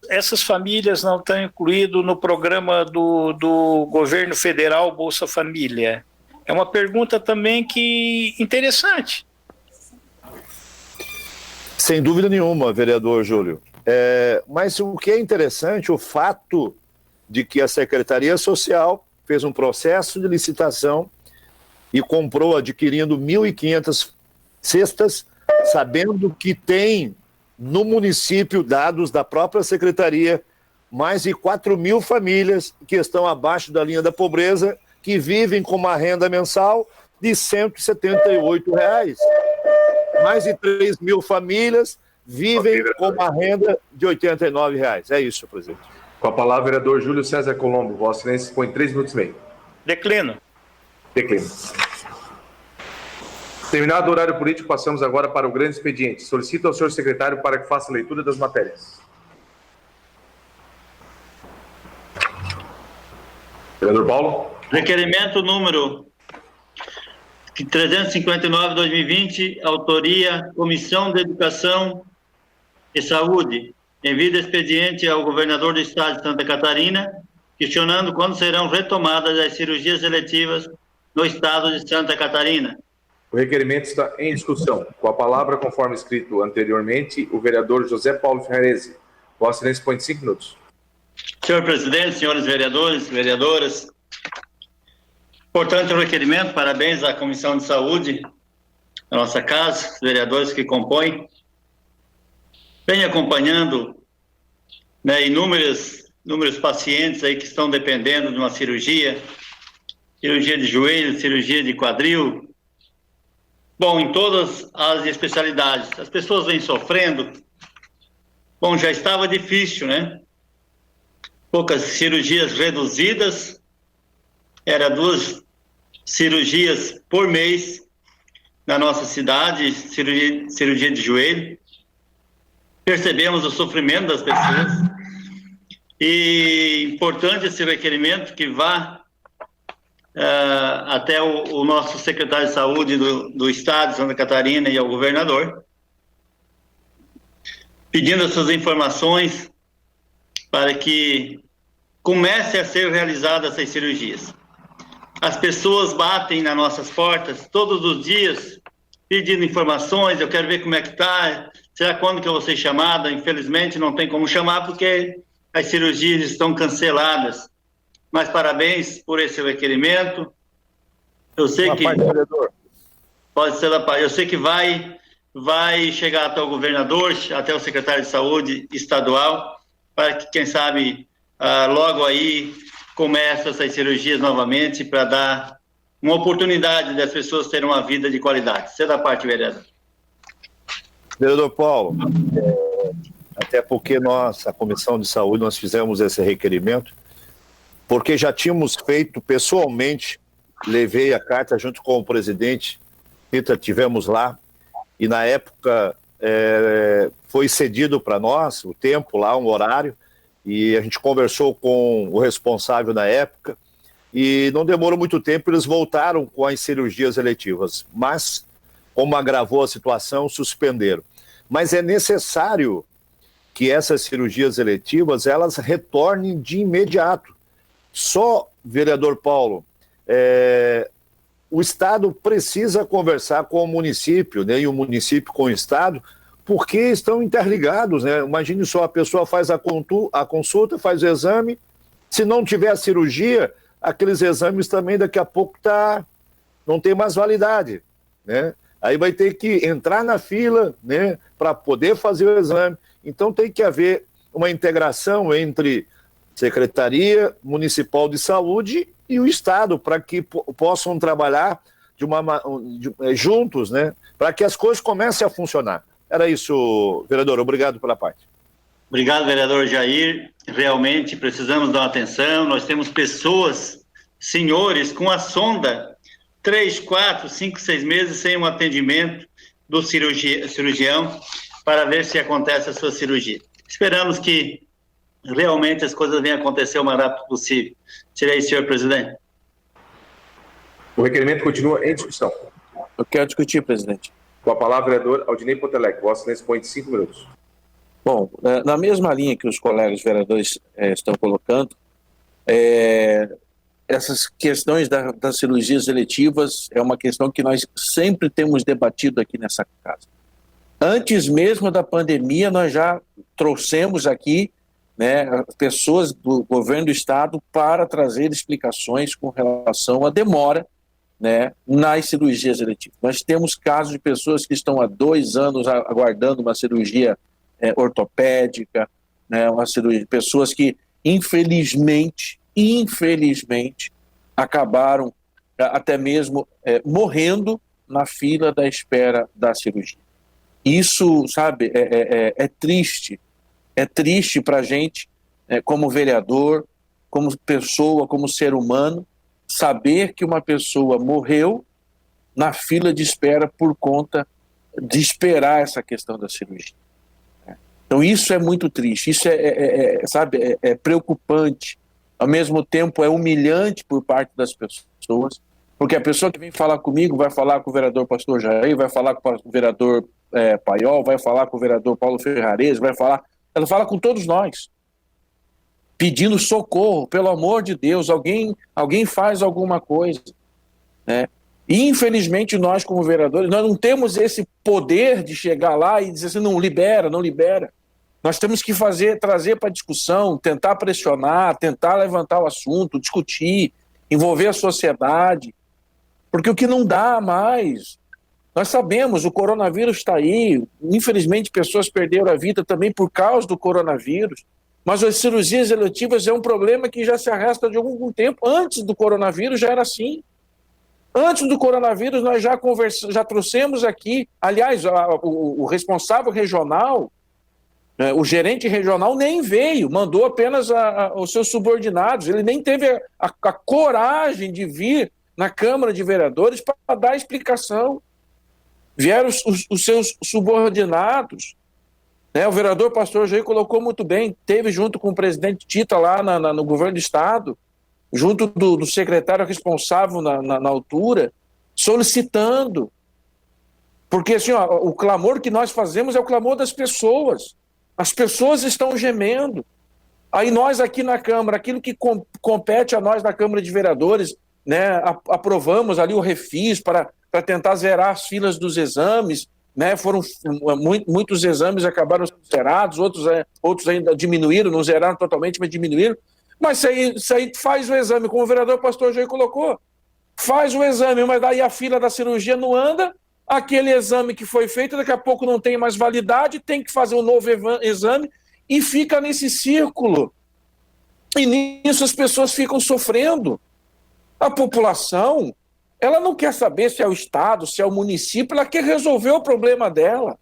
essas famílias não estão incluídas no programa do governo federal Bolsa Família? É uma pergunta também interessante. Sem dúvida nenhuma, vereador Júlio. Mas o que é interessante, o fato de que a Secretaria Social fez um processo de licitação e comprou, adquirindo 1.500 cestas, sabendo que tem no município, dados da própria Secretaria, mais de 4 mil famílias que estão abaixo da linha da pobreza, que vivem com uma renda mensal de R$ 178. Mais de 3 mil famílias vivem com uma renda de R$ 89,00. É isso, presidente. Com a palavra, vereador Júlio César Colombo. Vossa Excelência dispõe 3 minutos e meio. Declino. Declino. Terminado o horário político, passamos agora para o grande expediente. Solicito ao senhor secretário para que faça a leitura das matérias. Vereador Paulo. Requerimento número 359/2020, autoria Comissão de Educação e Saúde, envio expediente ao governador do estado de Santa Catarina, questionando quando serão retomadas as cirurgias eletivas no estado de Santa Catarina. O requerimento está em discussão. Com a palavra, conforme escrito anteriormente, o vereador José Paulo Ferrarese. Vossa Excelência dispõe de 5 minutos. Senhor presidente, senhores vereadores, vereadoras, importante o requerimento, parabéns à Comissão de Saúde da nossa casa, os vereadores que compõem. Vem acompanhando, né, inúmeros pacientes aí que estão dependendo de uma cirurgia de joelho, cirurgia de quadril. Bom, em todas as especialidades, as pessoas vêm sofrendo. Bom, já estava difícil, né? Poucas cirurgias reduzidas, era 2 cirurgias por mês na nossa cidade, cirurgia de joelho. Percebemos o sofrimento das pessoas e importante esse requerimento que vá até o nosso secretário de saúde do estado de Santa Catarina e ao governador, pedindo essas informações para que comece a ser realizadas essas cirurgias. As pessoas batem nas nossas portas todos os dias pedindo informações, eu quero ver como é que está, será quando que eu vou ser chamada? Infelizmente não tem como chamar porque as cirurgias estão canceladas. Mas parabéns por esse requerimento. Eu sei que pode ser da parte. Eu sei que vai chegar até o governador, até o secretário de saúde estadual, para que, quem sabe, logo aí comece essas cirurgias novamente para dar uma oportunidade das pessoas terem uma vida de qualidade. Isso é da parte, vereador. Vereador Paulo, até porque nós, a Comissão de Saúde, nós fizemos esse requerimento, porque já tínhamos feito pessoalmente, levei a carta junto com o presidente, tivemos lá, e na época foi cedido para nós o tempo lá, um horário, e a gente conversou com o responsável na época, e não demorou muito tempo, eles voltaram com as cirurgias eletivas, mas, como agravou a situação, suspenderam. Mas é necessário que essas cirurgias eletivas, elas retornem de imediato. Só, vereador Paulo, o Estado precisa conversar com o município, né, e o município com o Estado, porque estão interligados, né? Imagine só, a pessoa faz a consulta, faz o exame, se não tiver a cirurgia, aqueles exames também daqui a pouco não tem mais validade, né? Aí vai ter que entrar na fila, né, para poder fazer o exame. Então tem que haver uma integração entre Secretaria Municipal de Saúde e o Estado, para que possam trabalhar juntos, né, para que as coisas comecem a funcionar. Era isso, vereador. Obrigado pela parte. Obrigado, vereador Jair. Realmente precisamos dar atenção. Nós temos pessoas, senhores, com a sonda 3, 4, 5, 6 meses sem um atendimento do cirurgião para ver se acontece a sua cirurgia. Esperamos que realmente as coisas venham acontecer o mais rápido possível. Tirei, senhor presidente. O requerimento continua em discussão. Eu quero discutir, presidente. Com a palavra, vereador Aldinei Potelec. Vossa Excelência dispõe de 5 minutos. Bom, na mesma linha que os colegas vereadores estão colocando, essas questões das cirurgias eletivas é uma questão que nós sempre temos debatido aqui nessa casa. Antes mesmo da pandemia, nós já trouxemos aqui, né, pessoas do governo do estado para trazer explicações com relação à demora, né, nas cirurgias eletivas. Nós temos casos de pessoas que estão há 2 anos aguardando uma cirurgia ortopédica, né, pessoas que infelizmente acabaram até mesmo morrendo na fila da espera da cirurgia. Isso, sabe, é triste. É triste para a gente, como vereador, como pessoa, como ser humano, saber que uma pessoa morreu na fila de espera por conta de esperar essa questão da cirurgia. Então isso é muito triste, isso sabe, é preocupante, ao mesmo tempo é humilhante por parte das pessoas, porque a pessoa que vem falar comigo vai falar com o vereador Pastor Jair, vai falar com o vereador Paiol, vai falar com o vereador Paulo Ferrares, ela fala com todos nós, pedindo socorro, pelo amor de Deus, alguém faz alguma coisa, né? E infelizmente nós como vereadores, nós não temos esse poder de chegar lá e dizer assim, não libera. Nós temos que trazer para discussão, tentar pressionar, tentar levantar o assunto, discutir, envolver a sociedade, porque o que não dá mais, nós sabemos, o coronavírus está aí, infelizmente pessoas perderam a vida também por causa do coronavírus, mas as cirurgias eletivas é um problema que já se arrasta de algum tempo. Antes do coronavírus já era assim. Antes do coronavírus nós já trouxemos aqui, aliás, o responsável regional, o gerente regional nem veio, mandou apenas os seus subordinados, ele nem teve a coragem de vir na Câmara de Vereadores para dar explicação. Vieram os seus subordinados, né? O vereador Pastor Jair colocou muito bem, teve junto com o presidente Tita lá no governo do estado, junto do secretário responsável na altura, solicitando, porque assim, o clamor que nós fazemos é o clamor das pessoas, as pessoas estão gemendo, aí nós aqui na Câmara, aquilo que compete a nós na Câmara de Vereadores, né, aprovamos ali o refis para tentar zerar as filas dos exames, né, foram muitos exames acabaram sendo zerados, outros ainda diminuíram, não zeraram totalmente, mas diminuíram. Mas isso aí faz o exame, como o vereador Pastor Jair colocou, faz o exame, mas daí a fila da cirurgia não anda, aquele exame que foi feito daqui a pouco não tem mais validade, tem que fazer um novo exame e fica nesse círculo. E nisso as pessoas ficam sofrendo. A população, ela não quer saber se é o Estado, se é o município, ela quer resolver o problema dela.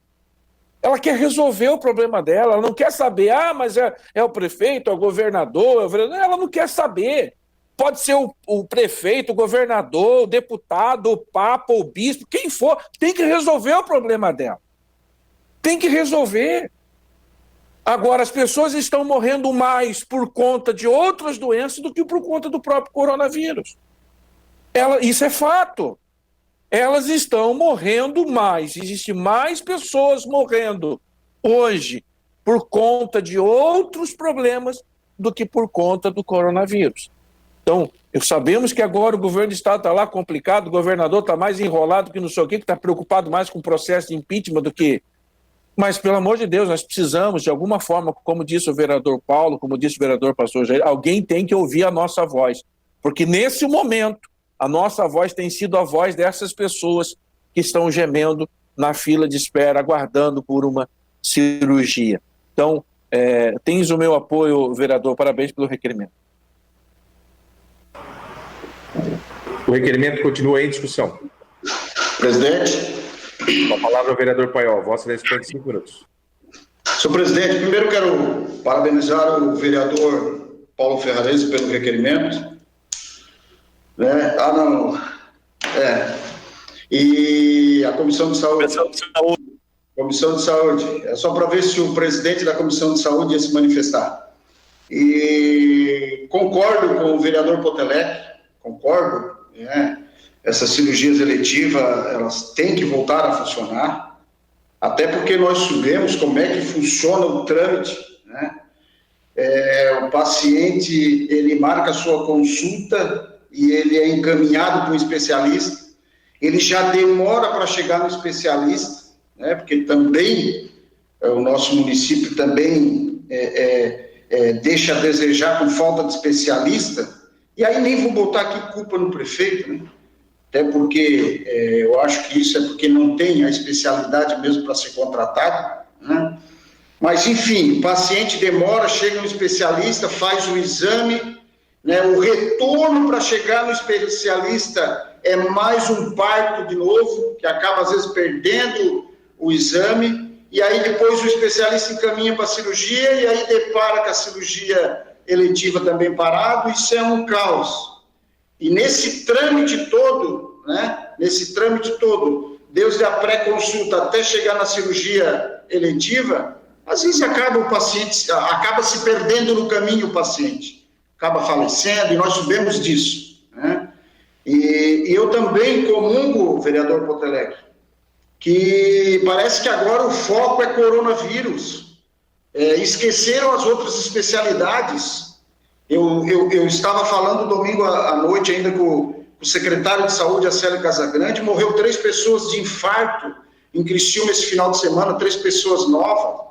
Ela quer resolver o problema dela, ela não quer saber, mas é o prefeito, é o governador, ela não quer saber. Pode ser o prefeito, o governador, o deputado, o papa, o bispo, quem for, tem que resolver o problema dela. Tem que resolver. Agora, as pessoas estão morrendo mais por conta de outras doenças do que por conta do próprio coronavírus. Isso é fato. Elas estão morrendo mais. Existem mais pessoas morrendo hoje por conta de outros problemas do que por conta do coronavírus. Então, sabemos que agora o governo do estado está lá complicado, o governador está mais enrolado que não sei o que está preocupado mais com o processo de impeachment do que... Mas, pelo amor de Deus, nós precisamos, de alguma forma, como disse o vereador Paulo, como disse o vereador Pastor Jair, alguém tem que ouvir a nossa voz. Porque nesse momento, a nossa voz tem sido a voz dessas pessoas que estão gemendo na fila de espera, aguardando por uma cirurgia. Então, tens o meu apoio, vereador, parabéns pelo requerimento. O requerimento continua em discussão. Presidente. Com a palavra ao vereador Paiol, vossa vez 55 minutos. Senhor presidente, primeiro quero parabenizar o vereador Paulo Ferrares pelo requerimento. E a Comissão de Saúde. Comissão de Saúde. É só para ver se o presidente da Comissão de Saúde ia se manifestar. E concordo com o vereador Potelec, concordo, essas cirurgias eletivas, elas têm que voltar a funcionar, até porque nós sabemos como é que funciona o trâmite, né? O paciente, ele marca a sua consulta e ele é encaminhado para um especialista, ele já demora para chegar no especialista, né? Porque também, o nosso município também deixa a desejar com falta de especialista, e aí nem vou botar aqui culpa no prefeito, né? Até porque eu acho que isso é porque não tem a especialidade mesmo para ser contratado, né? Mas, enfim, o paciente demora, chega no especialista, faz o exame, né? O retorno para chegar no especialista é mais um parto de novo, que acaba, às vezes, perdendo o exame, e aí depois o especialista encaminha para a cirurgia, e aí depara com a cirurgia eletiva também parado. Isso é um caos. E nesse trâmite todo, né, desde a pré-consulta até chegar na cirurgia eletiva, às vezes acaba se perdendo no caminho o paciente, acaba falecendo, e nós sabemos disso, né? E eu também comungo, vereador Potelec, que parece que agora o foco é coronavírus, esqueceram as outras especialidades. Eu estava falando domingo à noite ainda com o secretário de saúde, Acélio Casagrande. Morreu 3 pessoas de infarto em Criciúma esse final de semana, 3 pessoas novas.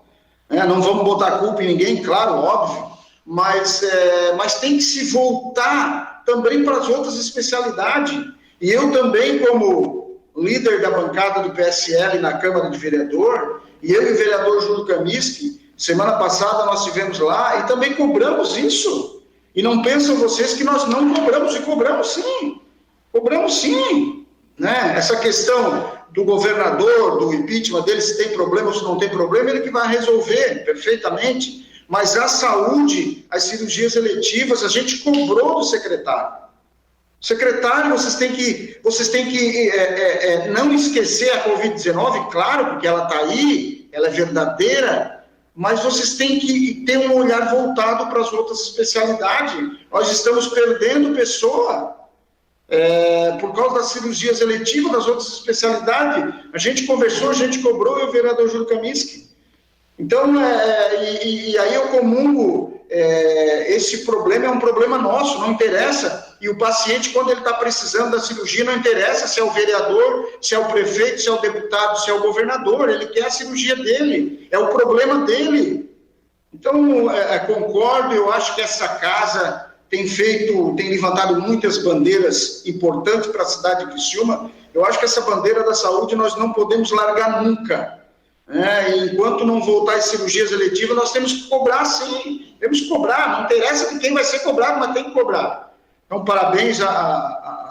Não vamos botar a culpa em ninguém, claro, óbvio, mas tem que se voltar também para as outras especialidades. E eu também, como líder da bancada do PSL na Câmara de Vereador, e eu e o vereador Júlio Kaminsky, semana passada nós estivemos lá e também cobramos isso. E não pensam vocês que nós não cobramos, e cobramos sim, né? Essa questão do governador, do impeachment dele, se tem problema ou se não tem problema, ele que vai resolver perfeitamente. Mas a saúde, as cirurgias eletivas, a gente cobrou do secretário. Secretário, vocês têm que não esquecer a Covid-19, claro, porque ela está aí, ela é verdadeira, mas vocês têm que ter um olhar voltado para as outras especialidades. Nós estamos perdendo pessoa por causa das cirurgias eletivas, das outras especialidades. A gente conversou, a gente cobrou, e o vereador Júlio Kaminsky. Então, e aí eu comungo, esse problema é um problema nosso, não interessa. E o paciente, quando ele está precisando da cirurgia, não interessa se é o vereador, se é o prefeito, se é o deputado, se é o governador, ele quer a cirurgia dele, é o problema dele. Então, concordo, eu acho que essa casa tem levantado muitas bandeiras importantes para a cidade de Criciúma. Eu acho que essa bandeira da saúde nós não podemos largar nunca. Enquanto não voltar às cirurgias eletivas, nós temos que cobrar, sim. Temos que cobrar, não interessa de quem vai ser cobrado, mas tem que cobrar. Então, parabéns à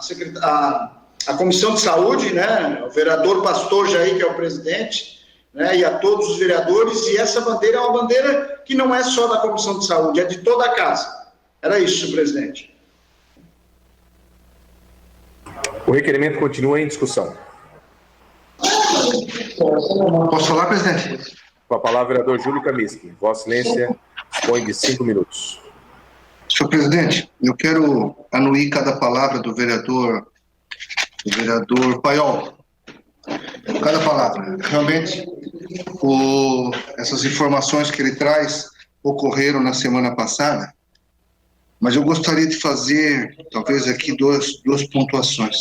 Comissão de Saúde, né, o vereador Pastor Jair, que é o presidente, né, e a todos os vereadores. E essa bandeira é uma bandeira que não é só da Comissão de Saúde, é de toda a casa. Era isso, senhor presidente. O requerimento continua em discussão. Posso falar, presidente? Com a palavra, vereador Júlio Kaminsky. Vossa Excelência dispõe de 5 minutos. Senhor presidente, eu quero anuir cada palavra do vereador Paiol. Cada palavra. Realmente, essas informações que ele traz ocorreram na semana passada, mas eu gostaria de fazer, talvez aqui, duas pontuações.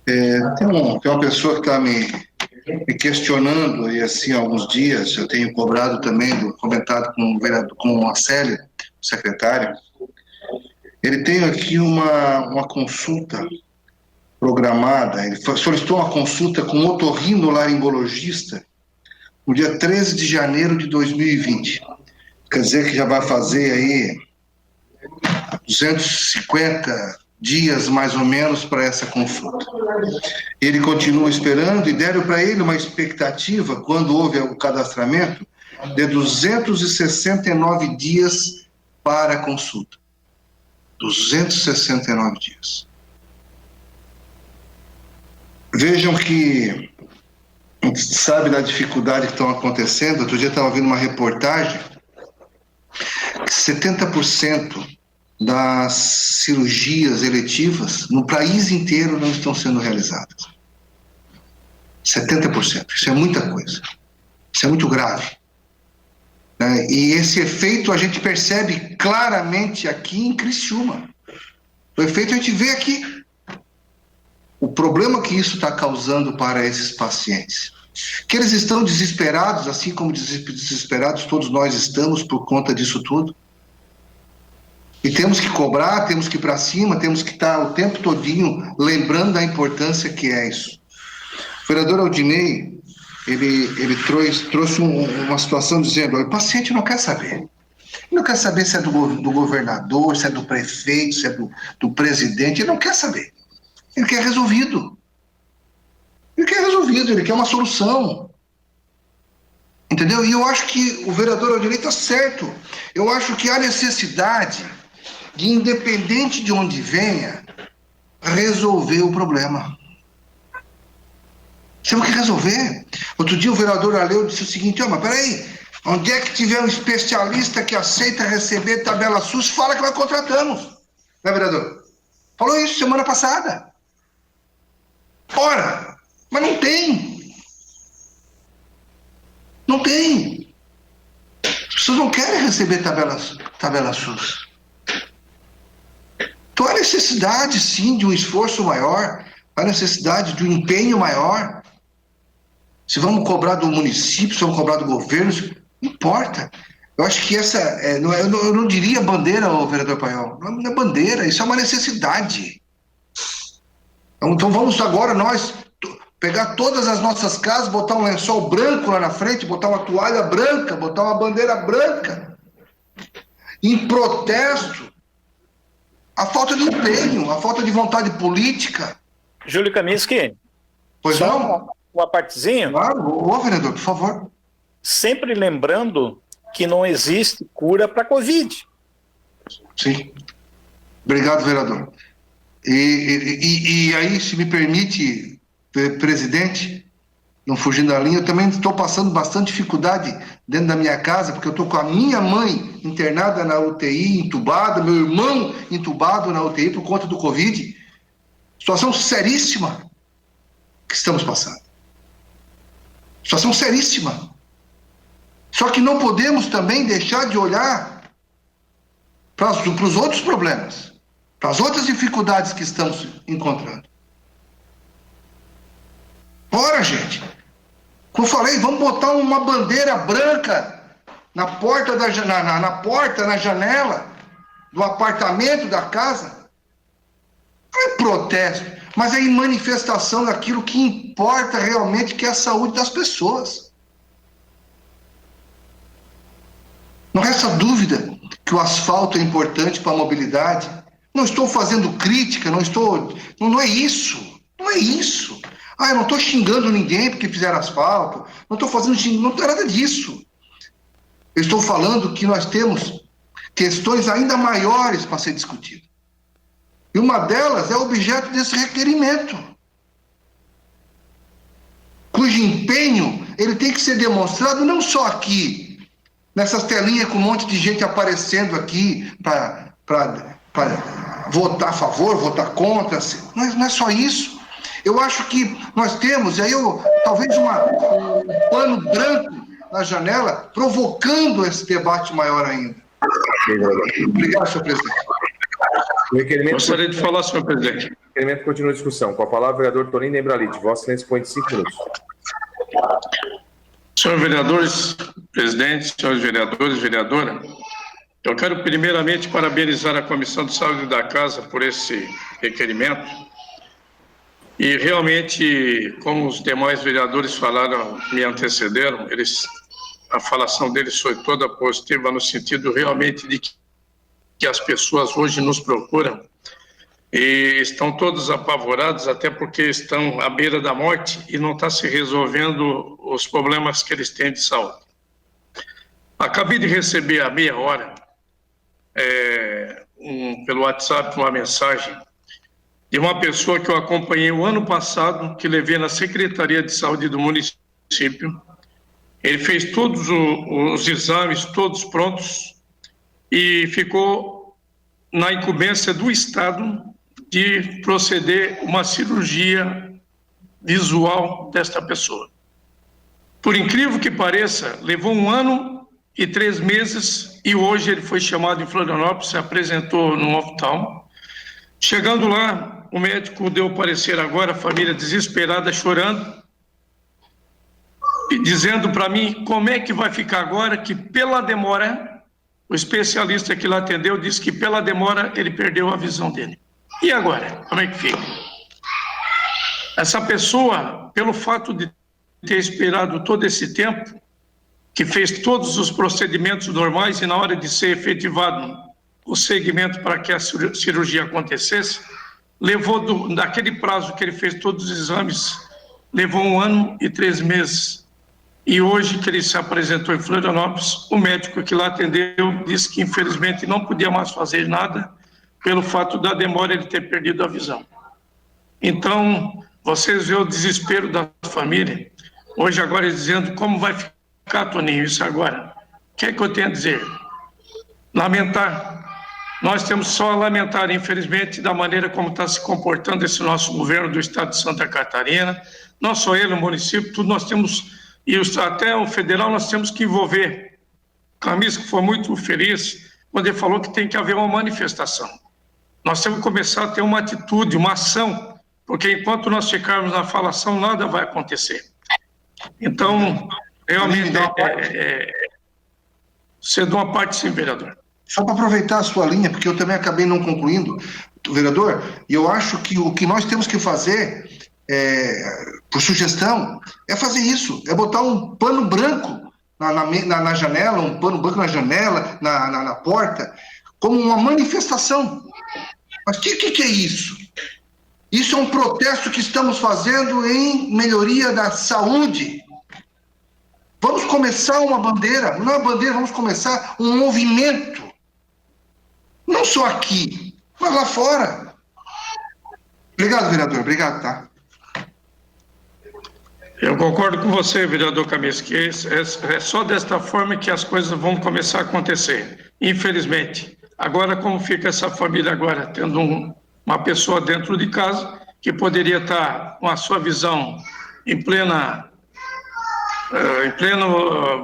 Tem uma pessoa que está me questionando, e assim, há alguns dias, eu tenho cobrado também, comentado com o Acélio, secretário. Ele tem aqui uma consulta programada, ele solicitou uma consulta com otorrinolaringologista no dia 13 de janeiro de 2020. Quer dizer que já vai fazer aí 250 dias, mais ou menos, para essa consulta. Ele continua esperando, e deram para ele uma expectativa, quando houve o cadastramento, de 269 dias para a consulta. 269 dias. Vejam que a gente sabe da dificuldade que estão acontecendo. Outro dia estava vendo uma reportagem que 70% das cirurgias eletivas no país inteiro não estão sendo realizadas. 70%. Isso é muita coisa. Isso é muito grave. E esse efeito a gente percebe claramente aqui em Criciúma. O efeito a gente vê aqui. O problema que isso está causando para esses pacientes. Que eles estão desesperados, assim como desesperados todos nós estamos por conta disso tudo. E temos que cobrar, temos que ir para cima, temos que estar o tempo todinho lembrando da importância que é isso. O vereador Aldinei, ele trouxe uma situação dizendo: o paciente não quer saber. Ele não quer saber se é do governador, se é do prefeito, se é do presidente. Ele não quer saber. Ele quer resolvido. Ele quer resolvido, ele quer uma solução. Entendeu? E eu acho que o vereador Aldinei está certo. Eu acho que há necessidade de, independente de onde venha, resolver o problema. Temos que resolver. Outro dia o vereador Aleu disse o seguinte: mas peraí, onde é que tiver um especialista que aceita receber tabela SUS, fala que nós contratamos. Né, vereador? Falou isso semana passada. Ora, mas não tem. Não tem. As pessoas não querem receber tabela SUS. Então há necessidade, sim, de um esforço maior, há necessidade de um empenho maior. Se vamos cobrar do município, se vamos cobrar do governo, não importa. Eu acho que essa, eu não diria bandeira, vereador Paiol, não é bandeira, isso é uma necessidade. Então vamos agora nós pegar todas as nossas casas, botar um lençol branco lá na frente, botar uma toalha branca, botar uma bandeira branca, em protesto à falta de empenho, à falta de vontade política. Júlio Kaminski. Pois só não? Uma partezinha? Claro, vereador, por favor. Sempre lembrando que não existe cura para a Covid. Sim. Obrigado, vereador. E aí, se me permite, presidente, não fugindo da linha, eu também estou passando bastante dificuldade dentro da minha casa, porque eu estou com a minha mãe internada na UTI, entubada, meu irmão entubado na UTI por conta do Covid. Situação seríssima que estamos passando. Situação seríssima. Só que não podemos também deixar de olhar para os outros problemas, para as outras dificuldades que estamos encontrando. Ora, gente, como eu falei, vamos botar uma bandeira branca na porta, na janela do apartamento, da casa. Não é protesto, mas é em manifestação daquilo que importa realmente, que é a saúde das pessoas. Não resta dúvida que o asfalto é importante para a mobilidade. Não estou fazendo crítica, não é isso. Não é isso. Eu não estou xingando ninguém porque fizeram asfalto. Não estou fazendo não é nada disso. Eu estou falando que nós temos questões ainda maiores para ser discutidas. E uma delas é objeto desse requerimento, cujo empenho ele tem que ser demonstrado não só aqui, nessas telinhas com um monte de gente aparecendo aqui para votar a favor, votar contra. Não é só isso. Eu acho que nós temos, e aí talvez um pano branco na janela, provocando esse debate maior ainda. Obrigado, senhor presidente. O requerimento Gostaria de falar, senhor presidente. O requerimento continua a discussão. Com a palavra, o vereador Toninho Dembralite. Vossa Excelência dispõe de 5 minutos. Senhores vereadores, presidente, senhores vereadores, vereadora, eu quero primeiramente parabenizar a Comissão de Saúde da Casa por esse requerimento. E realmente, como os demais vereadores falaram, me antecederam, a falação deles foi toda positiva no sentido realmente de que as pessoas hoje nos procuram e estão todos apavorados, até porque estão à beira da morte e não está se resolvendo os problemas que eles têm de saúde. Acabei de receber há meia hora, pelo WhatsApp, uma mensagem de uma pessoa que eu acompanhei o ano passado, que levei na Secretaria de Saúde do município. Ele fez todos os exames, todos prontos, e ficou na incumbência do Estado de proceder uma cirurgia visual desta pessoa. Por incrível que pareça, levou 1 ano e 3 meses, e hoje ele foi chamado em Florianópolis, se apresentou no oftalmo. Chegando lá, o médico deu o parecer agora, a família desesperada, chorando, e dizendo para mim como é que vai ficar agora, que pela demora, o especialista que lá atendeu disse que pela demora ele perdeu a visão dele. E agora, como é que fica? Essa pessoa, pelo fato de ter esperado todo esse tempo, que fez todos os procedimentos normais e na hora de ser efetivado o segmento para que a cirurgia acontecesse, levou daquele prazo que ele fez todos os exames, levou 1 ano e 3 meses. E hoje que ele se apresentou em Florianópolis, o médico que lá atendeu disse que infelizmente não podia mais fazer nada pelo fato da demora de ter perdido a visão. Então, vocês veem o desespero da família. Hoje agora dizendo como vai ficar, Toninho, isso agora. O que é que eu tenho a dizer? Lamentar. Nós temos só a lamentar, infelizmente, da maneira como está se comportando esse nosso governo do estado de Santa Catarina. Não só ele, o município, tudo nós temos... E até o federal nós temos que envolver. Kaminsky foi muito feliz quando ele falou que tem que haver uma manifestação. Nós temos que começar a ter uma atitude, uma ação, porque enquanto nós ficarmos na falação, nada vai acontecer. Então, realmente, você dá uma parte sim, vereador. Só para aproveitar a sua linha, porque eu também acabei não concluindo, vereador, e eu acho que o que nós temos que fazer... por sugestão, é fazer isso, é botar um pano branco na janela, um pano branco na janela, na porta, como uma manifestação. Mas o que é isso? Isso é um protesto que estamos fazendo em melhoria da saúde. Vamos começar uma bandeira, não é uma bandeira, vamos começar um movimento. Não só aqui, mas lá fora. Obrigado, vereador, obrigado, tá? Eu concordo com você, vereador Kaminsky, é só desta forma que as coisas vão começar a acontecer, infelizmente. Agora, como fica essa família agora, tendo uma pessoa dentro de casa que poderia estar com a sua visão em plena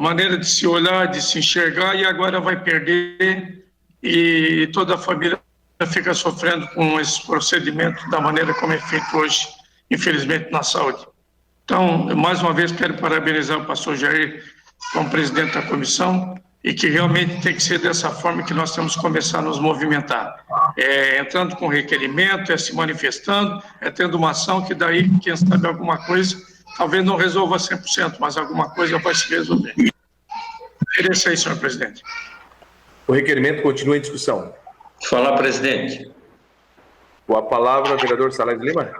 maneira de se olhar, de se enxergar, e agora vai perder, e toda a família fica sofrendo com esse procedimento da maneira como é feito hoje, infelizmente, na saúde. Então, mais uma vez, quero parabenizar o pastor Jair como presidente da comissão, e que realmente tem que ser dessa forma que nós temos que começar a nos movimentar. Entrando com requerimento, se manifestando, tendo uma ação que daí, quem sabe alguma coisa, talvez não resolva 100%, mas alguma coisa vai se resolver. É isso aí, senhor presidente. O requerimento continua em discussão. Fala, presidente. Com a palavra, vereador Salles Lima.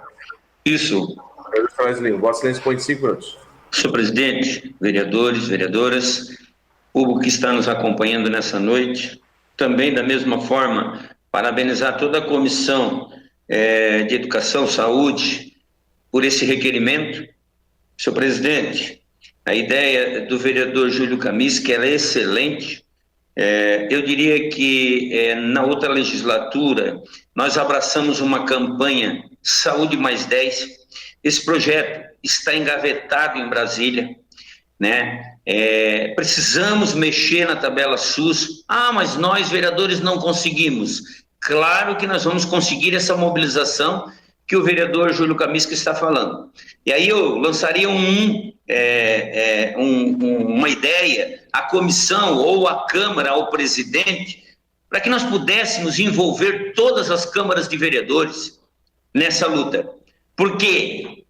Isso. Vereador Salles Lima, vossa excelência põe 5 minutos. Senhor presidente, vereadores, vereadoras, público que está nos acompanhando nessa noite, também da mesma forma, parabenizar toda a comissão de Educação, Saúde, por esse requerimento. Senhor presidente, a ideia do vereador Júlio Kaminsky é excelente. Eu diria que na outra legislatura nós abraçamos uma campanha Saúde mais 10. Esse projeto está engavetado em Brasília, né? Precisamos mexer na tabela SUS. Mas nós, vereadores, não conseguimos. Claro que nós vamos conseguir essa mobilização que o vereador Júlio Kaminsky está falando. E aí eu lançaria uma ideia à comissão ou à Câmara, ao presidente, para que nós pudéssemos envolver todas as câmaras de vereadores nessa luta. Porque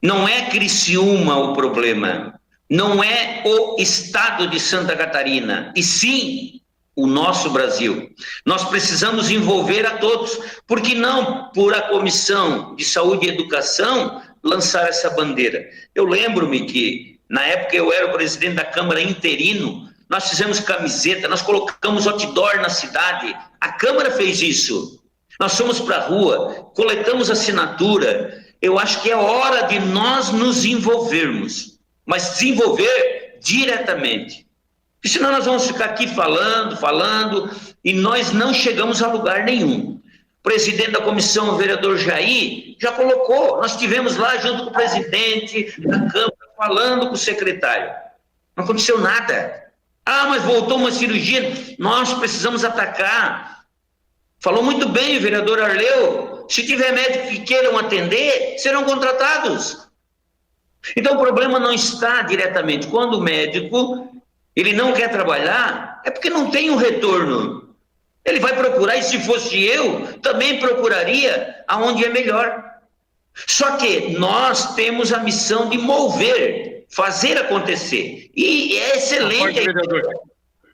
não é Criciúma o problema, não é o estado de Santa Catarina, e sim o nosso Brasil. Nós precisamos envolver a todos, porque não por a Comissão de Saúde e Educação lançar essa bandeira. Eu lembro-me que, na época eu era o presidente da Câmara interino, nós fizemos camiseta, nós colocamos outdoor na cidade, a Câmara fez isso. Nós fomos para a rua, coletamos assinatura. Eu acho que é hora de nós nos envolvermos, mas desenvolver diretamente. Porque senão nós vamos ficar aqui falando, e nós não chegamos a lugar nenhum. O presidente da comissão, o vereador Jair, já colocou, nós estivemos lá junto com o presidente da Câmara, falando com o secretário. Não aconteceu nada. Mas voltou uma cirurgia, nós precisamos atacar. Falou muito bem o vereador Arleu, se tiver médicos que queiram atender, serão contratados. Então o problema não está diretamente. Quando o médico ele não quer trabalhar, é porque não tem um retorno. Ele vai procurar, e se fosse eu, também procuraria aonde é melhor. Só que nós temos a missão de mover, fazer acontecer. E é excelente.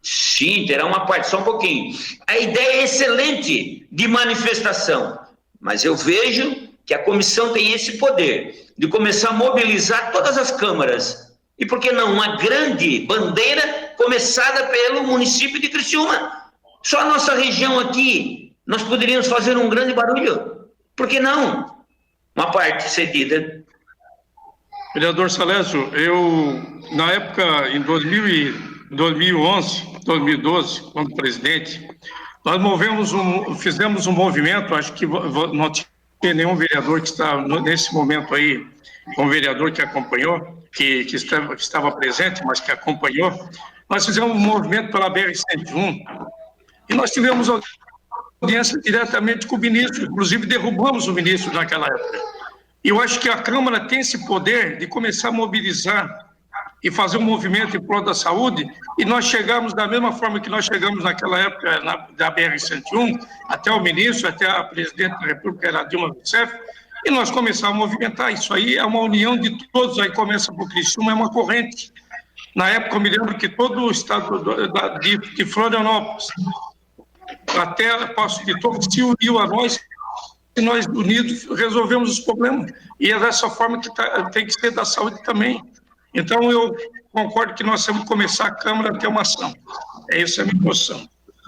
Sim, terá uma parte, só um pouquinho. A ideia é excelente de manifestação, mas eu vejo que a comissão tem esse poder de começar a mobilizar todas as câmaras e por que não uma grande bandeira começada pelo município de Criciúma? Só a nossa região aqui, nós poderíamos fazer um grande barulho. Por que não? Uma parte cedida. Vereador Salésio, eu, na época, em 2011, 2012, quando presidente, nós fizemos um movimento, acho que não tinha nenhum vereador que está nesse momento aí, um vereador que acompanhou, que estava presente, mas que acompanhou. Nós fizemos um movimento pela BR-101 e nós tivemos audiência diretamente com o ministro, inclusive derrubamos o ministro naquela época. E eu acho que a Câmara tem esse poder de começar a mobilizar e fazer um movimento em prol da saúde, e nós chegamos da mesma forma que nós chegamos naquela época da BR-101, até o ministro, até a presidente da República, era Dilma Rousseff, e nós começamos a movimentar. Isso aí é uma união de todos, aí começa por Criciúma, é uma corrente. Na época, eu me lembro que todo o estado de Florianópolis, até Passo de Torres, se uniu a nós, e nós unidos resolvemos os problemas. E é dessa forma que tem que ser da saúde também. Então, eu concordo que nós temos que começar a Câmara a ter uma ação. Essa é a minha posição.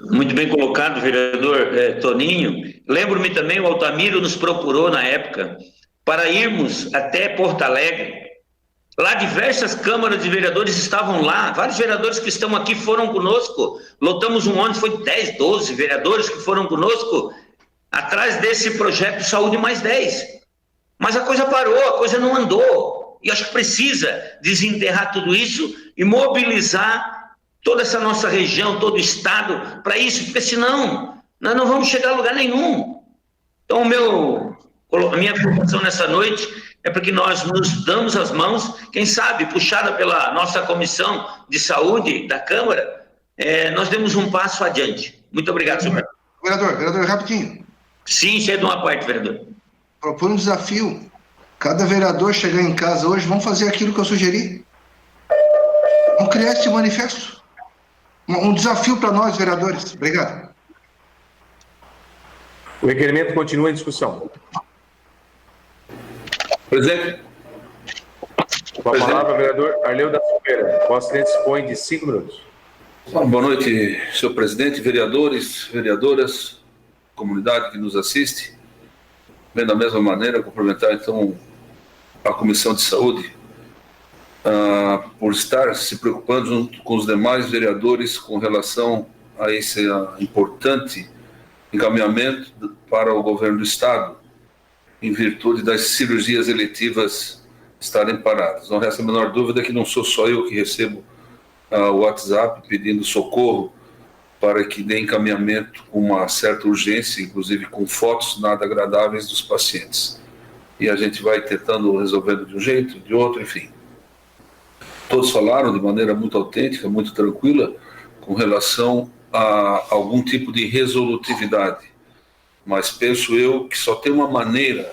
Muito bem colocado, vereador Toninho. Lembro-me também, o Altamiro nos procurou na época para irmos até Porto Alegre. Lá diversas câmaras de vereadores estavam lá, vários vereadores que estão aqui foram conosco. Lotamos um ônibus, foi 10, 12 vereadores que foram conosco atrás desse projeto Saúde Mais 10. Mas a coisa parou, a coisa não andou. E acho que precisa desenterrar tudo isso e mobilizar toda essa nossa região, todo o estado para isso, porque senão nós não vamos chegar a lugar nenhum. Então, a minha preocupação nessa noite é para que nós nos damos as mãos, quem sabe, puxada pela nossa Comissão de Saúde da Câmara, nós demos um passo adiante. Muito obrigado, senhor. Vereador, rapidinho. Sim, cedo uma parte, vereador. Propõe um desafio. Cada vereador chegar em casa hoje, vamos fazer aquilo que eu sugeri. Vamos criar esse manifesto. Um desafio para nós, vereadores. Obrigado. O requerimento continua em discussão. Presidente. Com a palavra, vereador Arleu da Silveira. Vossa Excelência dispõe de 5 minutos. Boa noite, senhor presidente, vereadores, vereadoras, comunidade que nos assiste. Bem, da mesma maneira, cumprimentar, então, a Comissão de Saúde por estar se preocupando junto com os demais vereadores com relação a esse importante encaminhamento para o governo do Estado, em virtude das cirurgias eletivas estarem paradas. Não resta a menor dúvida que não sou só eu que recebo o WhatsApp pedindo socorro para que dê encaminhamento com uma certa urgência, inclusive com fotos nada agradáveis dos pacientes. E a gente vai tentando resolvendo de um jeito, de outro, enfim. Todos falaram de maneira muito autêntica, muito tranquila, com relação a algum tipo de resolutividade. Mas penso eu que só tem uma maneira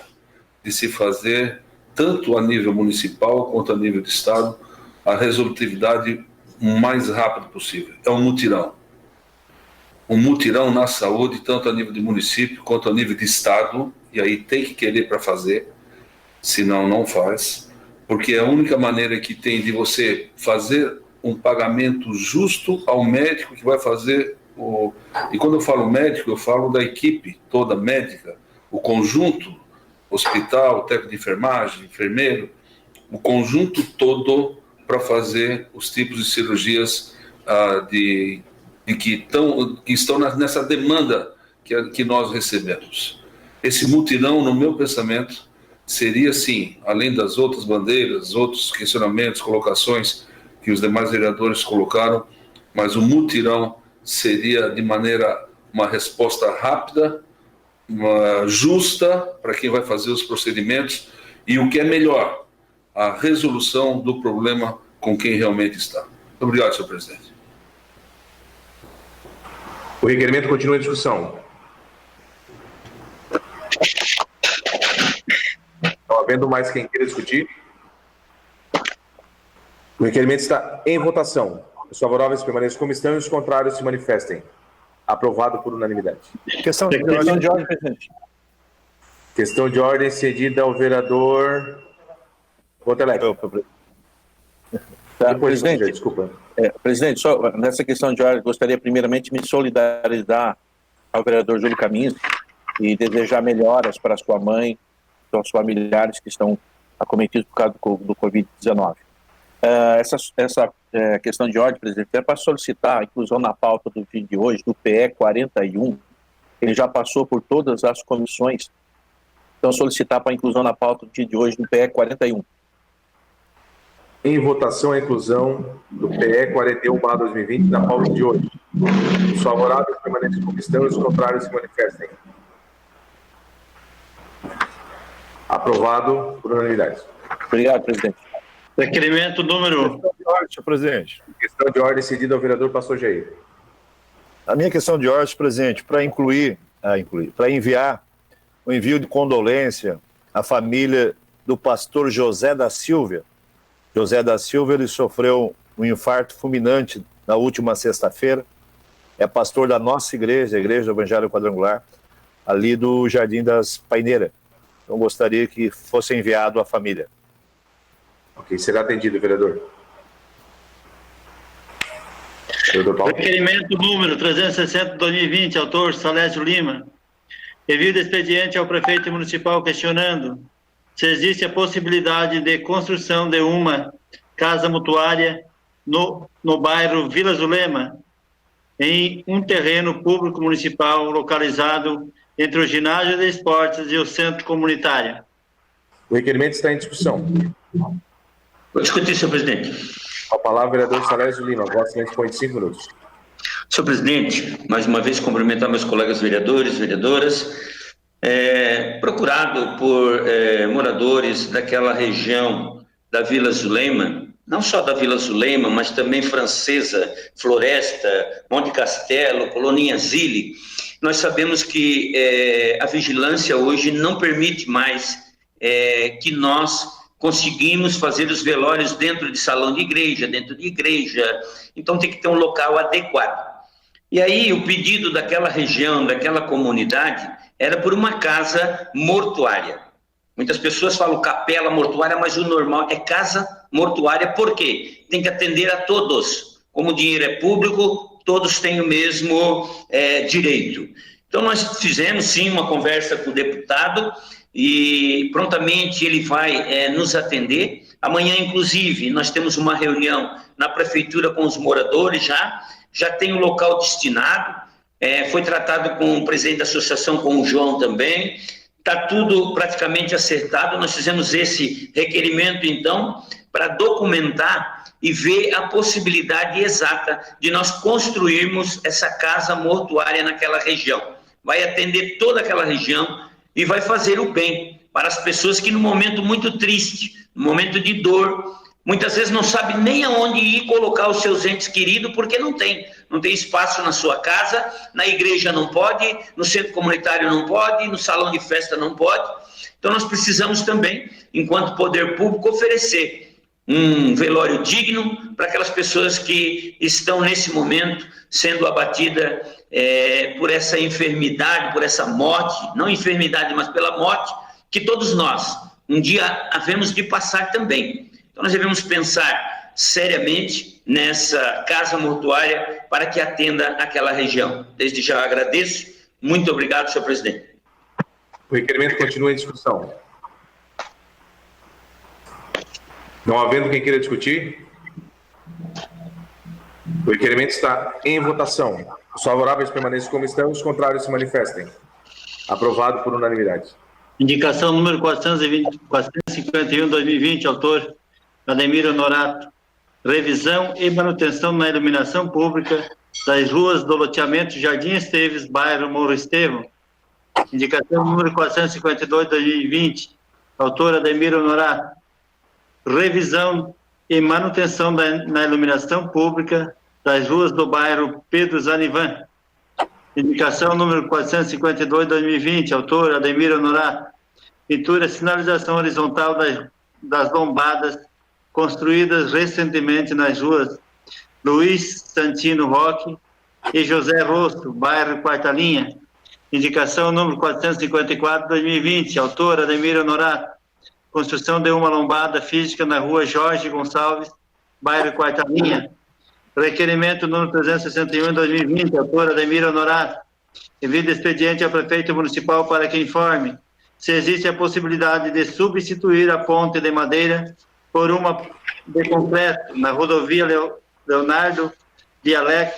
de se fazer, tanto a nível municipal quanto a nível de Estado, a resolutividade o mais rápido possível. É um mutirão. Um mutirão na saúde, tanto a nível de município quanto a nível de Estado, e aí tem que querer para fazer, senão não faz, porque é a única maneira que tem de você fazer um pagamento justo ao médico que vai fazer o... E quando eu falo médico, eu falo da equipe toda médica, o conjunto, hospital, técnico de enfermagem, enfermeiro, o conjunto todo para fazer os tipos de cirurgias que estão nessa demanda que nós recebemos. Esse mutirão, no meu pensamento, seria, sim, além das outras bandeiras, outros questionamentos, colocações que os demais vereadores colocaram, mas o mutirão seria de maneira, uma resposta rápida, justa para quem vai fazer os procedimentos e, o que é melhor, a resolução do problema com quem realmente está. Muito obrigado, senhor presidente. O requerimento continua em discussão. Não havendo mais quem queira discutir, o requerimento está em votação. Os favoráveis permaneçam como estão e os contrários se manifestem. Aprovado por unanimidade. Questão de ordem, presidente. Questão de ordem cedida ao vereador Botelec. Tá, presidente, desculpa. Presidente, só nessa questão de ordem, gostaria primeiramente de me solidarizar ao vereador Júlio Kaminski e desejar melhoras para sua mãe, para os familiares que estão acometidos por causa do Covid-19. Essa questão de ordem, presidente, é para solicitar a inclusão na pauta do dia de hoje do PE 41. Ele já passou por todas as comissões, então solicitar para a inclusão na pauta do dia de hoje do PE 41. Em votação a inclusão do PE 41/2020 na pauta de hoje. Os favoráveis permanecem como estão e os contrários se manifestem. Aprovado por unanimidade. Obrigado, presidente. Requerimento número... Questão de ordem, senhor presidente. Questão de ordem cedida ao vereador Pastor Jair. A minha questão de ordem, senhor presidente, para enviar o envio de condolência à família do pastor José da Silva. José da Silva, ele sofreu um infarto fulminante na última sexta-feira. É pastor da nossa igreja, a Igreja do Evangelho Quadrangular, ali do Jardim das Paineiras. Então, gostaria que fosse enviado à família. Ok, será atendido, vereador. Vereador Paulo. Requerimento número 360/2020, autor Salésio Lima. Envio de expediente ao prefeito municipal questionando se existe a possibilidade de construção de uma casa mutuária no bairro Vila Zulema, em um terreno público municipal localizado entre o ginásio de esportes e o centro comunitário. O requerimento está em discussão. Vou discutir, senhor presidente. A palavra, vereador Salésio Lima. Vossa Excelência, põe 5 minutos. Senhor presidente, mais uma vez cumprimentar meus colegas vereadores, vereadoras, procurado por moradores daquela região da Vila Zulema, não só da Vila Zulema, mas também Francesa, Floresta, Monte Castelo, Colônia Zile. Nós sabemos que a vigilância hoje não permite mais que nós conseguimos fazer os velórios dentro de salão de igreja, dentro de igreja, então tem que ter um local adequado. E aí o pedido daquela região, daquela comunidade, era por uma casa mortuária. Muitas pessoas falam capela mortuária, mas o normal é casa mortuária, por quê? Tem que atender a todos. Como o dinheiro é público, todos têm o mesmo direito. Então nós fizemos sim uma conversa com o deputado e prontamente ele vai nos atender. Amanhã, inclusive, nós temos uma reunião na prefeitura com os moradores já tem um local destinado. Foi tratado com o presidente da associação, com o João também, está tudo praticamente acertado. Nós fizemos esse requerimento, então, para documentar e ver a possibilidade exata de nós construirmos essa casa mortuária naquela região. Vai atender toda aquela região e vai fazer o bem para as pessoas que, num momento muito triste, num momento de dor, muitas vezes não sabe nem aonde ir colocar os seus entes queridos, porque não tem espaço na sua casa, na igreja não pode, no centro comunitário não pode, no salão de festa não pode. Então nós precisamos também, enquanto poder público, oferecer um velório digno para aquelas pessoas que estão nesse momento sendo abatidas por essa enfermidade, por essa morte, não enfermidade, mas pela morte, que todos nós um dia havemos de passar também. Então nós devemos pensar seriamente nessa casa mortuária para que atenda aquela região. Desde já agradeço. Muito obrigado, senhor presidente. O requerimento continua em discussão. Não havendo quem queira discutir, o requerimento está em votação. Os favoráveis permaneçam como estão, os contrários se manifestem. Aprovado por unanimidade. Indicação número 451/2020, autor Ademir Honorato. Revisão e manutenção na iluminação pública das ruas do loteamento Jardim Esteves, bairro Mouro Estevão. Indicação número 452/2020, autor Ademir Honorato. Revisão e manutenção na iluminação pública das ruas do bairro Pedro Zanivan. Indicação número 452/2020, autor Ademir Honorato. Pintura e sinalização horizontal das lombadas construídas recentemente nas ruas Luiz Santino Roque e José Rosto, bairro Quarta Linha. Indicação número 454/2020, autor Ademir Honorato. Construção de uma lombada física na rua Jorge Gonçalves, bairro Quarta Linha. Requerimento número 361/2020, autora Ademir Honorato. Envio expediente ao prefeito municipal para que informe se existe a possibilidade de substituir a ponte de madeira por uma de concreto na rodovia Leonardo Dialec,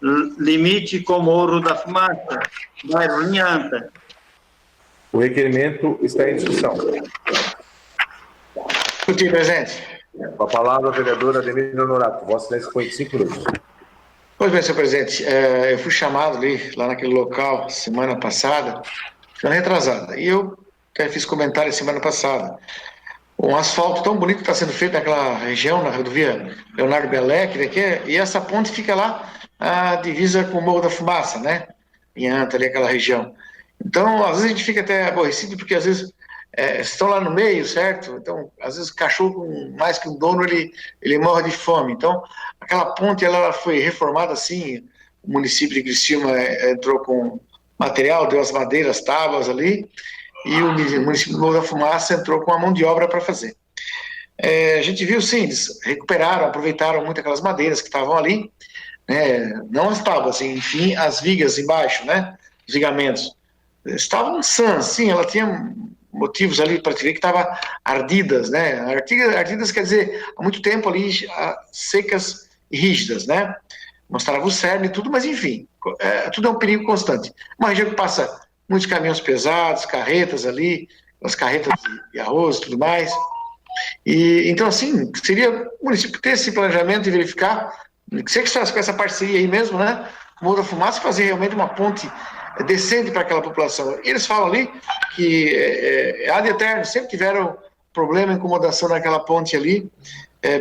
limite com Morro da Fumaça, bairro Linha Anta. O requerimento está em discussão. Discutir, presidente. Com a palavra, a vereadora Ademir Honorato. Vossa Excelência, põe 5 minutos. Pois bem, senhor presidente, eu fui chamado lá naquele local semana passada, semana retrasada, e eu até fiz comentário semana passada. Um asfalto tão bonito está sendo feito naquela região, na rodovia Leonardo Dialec, e essa ponte fica lá, a divisa com o Morro da Fumaça, né? Em Anta, ali aquela região. Então, às vezes a gente fica até aborrecido, porque às vezes estão lá no meio, certo? Então, às vezes o cachorro, mais que um dono, ele morre de fome. Então, aquela ponte, ela foi reformada assim, o município de Criciúma entrou com material, deu as madeiras, tábuas ali, e o município do Morro da Fumaça entrou com a mão de obra para fazer. A gente viu, sim, eles recuperaram, aproveitaram muito aquelas madeiras que estavam ali, né? Não as tábuas, enfim, as vigas embaixo, né? Os vigamentos. Estavam sãs, sim, ela tinha motivos ali para te ver que estava ardidas, né? Ardidas quer dizer, há muito tempo ali, secas e rígidas, né? Mostrava o cerne e tudo, mas enfim, tudo é um perigo constante. Uma região que passa muitos caminhões pesados, carretas ali, as carretas de arroz e tudo mais. E então, assim, seria o município ter esse planejamento e verificar, que se com essa parceria aí mesmo, né? Morro da Fumaça, fazer realmente uma ponte decente para aquela população. Eles falam ali que ad eterno, sempre tiveram problema, incomodação naquela ponte ali,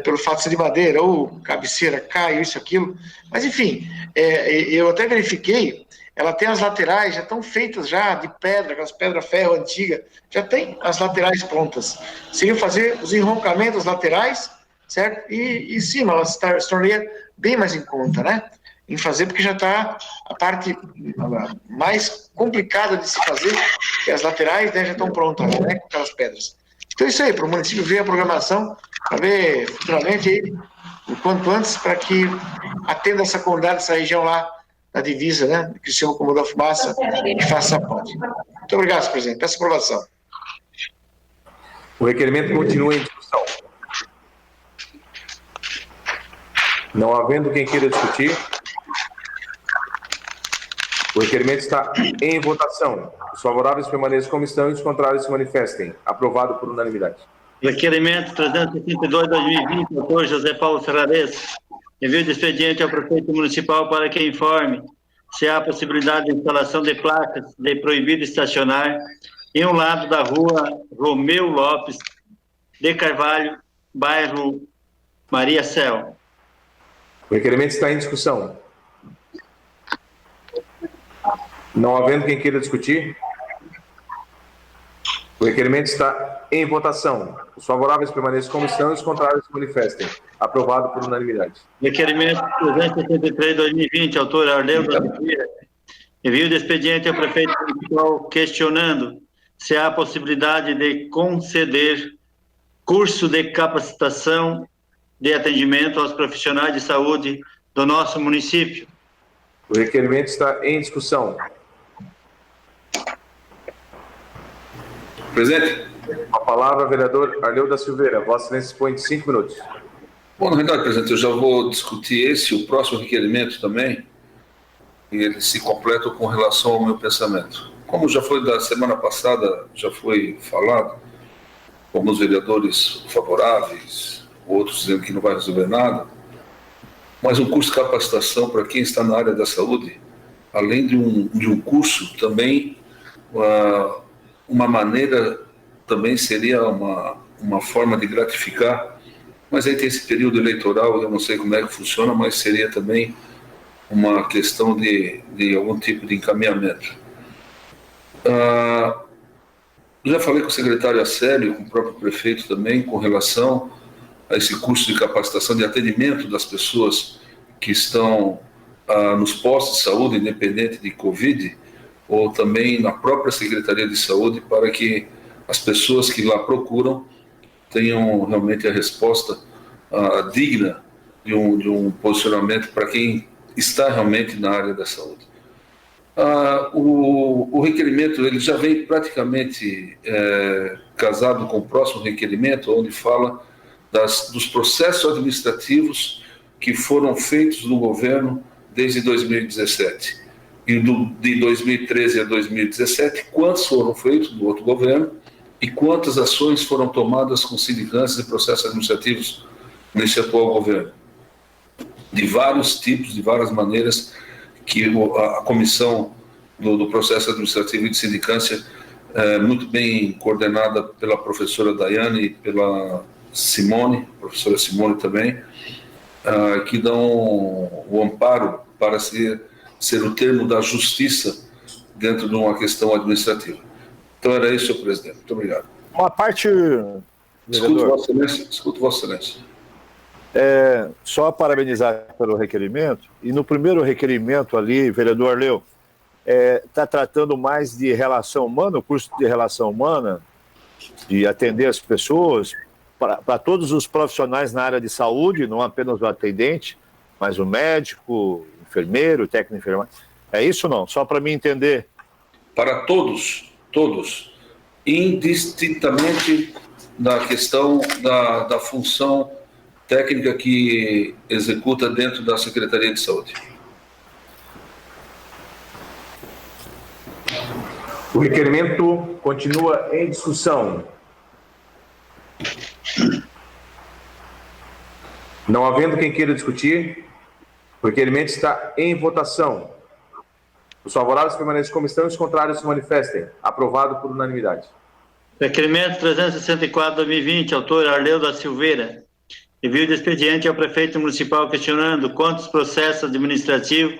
pelo fato de ser de madeira, ou cabeceira, cai, isso, aquilo. Mas, enfim, eu até verifiquei, ela tem as laterais, já estão feitas já de pedra, aquelas pedra-ferro antiga, já tem as laterais prontas. Seria fazer os enroncamentos laterais, certo? E em cima, ela se tornaria bem mais em conta, né? Em fazer, porque já está a parte mais complicada de se fazer, que as laterais, né, já estão prontas, né, com aquelas pedras. Então, isso aí, para o município ver a programação, para ver futuramente aí, o quanto antes, para que atenda essa comunidade, essa região lá, da divisa, né, que se chama como da Fumaça, e faça a ponte. Muito obrigado, senhor presidente. Peço aprovação. O requerimento continua em discussão. Não havendo quem queira discutir, o requerimento está em votação. Os favoráveis permaneçam como estão e os contrários se manifestem. Aprovado por unanimidade. Requerimento 362/2020, autor José Paulo Ferrares. Envio de expediente ao prefeito municipal para que informe se há possibilidade de instalação de placas de proibido estacionar em um lado da rua Romeu Lopes de Carvalho, bairro Maria Céu. O requerimento está em discussão. Não havendo quem queira discutir, o requerimento está em votação. Os favoráveis permaneçam como estão e os contrários se manifestem. Aprovado por unanimidade. Requerimento 373/2020, autor Arleu da Silveira. Envio de expediente ao prefeito municipal questionando se há possibilidade de conceder curso de capacitação de atendimento aos profissionais de saúde do nosso município. O requerimento está em discussão. Presidente. A palavra, vereador Arleu da Silveira. Vossa Excelência dispõe de 5 minutos. Bom, na verdade, presidente, eu já vou discutir esse, o próximo requerimento também, e eles se completam com relação ao meu pensamento. Como já foi da semana passada, já foi falado, alguns vereadores favoráveis, outros dizendo que não vai resolver nada, mas um curso de capacitação para quem está na área da saúde, além de um curso, também uma maneira, também seria uma forma de gratificar, mas aí tem esse período eleitoral, eu não sei como é que funciona, mas seria também uma questão de algum tipo de encaminhamento. Já falei com o secretário Acélio, com o próprio prefeito também, com relação a esse curso de capacitação de atendimento das pessoas que estão nos postos de saúde, independente de Covid, ou também na própria Secretaria de Saúde, para que as pessoas que lá procuram tenham realmente a resposta digna de um posicionamento para quem está realmente na área da saúde. O requerimento ele já vem praticamente casado com o próximo requerimento, onde fala dos processos administrativos que foram feitos no governo desde 2017. E de 2013 a 2017, quantos foram feitos no outro governo e quantas ações foram tomadas com sindicâncias e processos administrativos nesse atual governo. De vários tipos, de várias maneiras, que a comissão do processo administrativo e de sindicância, muito bem coordenada pela professora Daiane e pela Simone, professora Simone também, que dão o amparo para ser o termo da justiça dentro de uma questão administrativa. Então era isso, senhor presidente. Muito obrigado. Uma parte... Escuto Vossa Excelência. Só parabenizar pelo requerimento, e no primeiro requerimento ali, vereador Arleu, está tratando mais de relação humana, o curso de relação humana, de atender as pessoas, para todos os profissionais na área de saúde, não apenas o atendente, mas o médico, o enfermeiro, o técnico de enfermagem. É isso ou não? Só para mim entender. Para todos, indistintamente da questão da função técnica que executa dentro da Secretaria de Saúde. O requerimento continua em discussão. Não havendo quem queira discutir, o requerimento está em votação. Os favoráveis permanecem como estão e os contrários se manifestem. Aprovado por unanimidade. Requerimento 364/2020, autor Arleu da Silveira. Envio de expediente ao prefeito municipal questionando quantos processos administrativos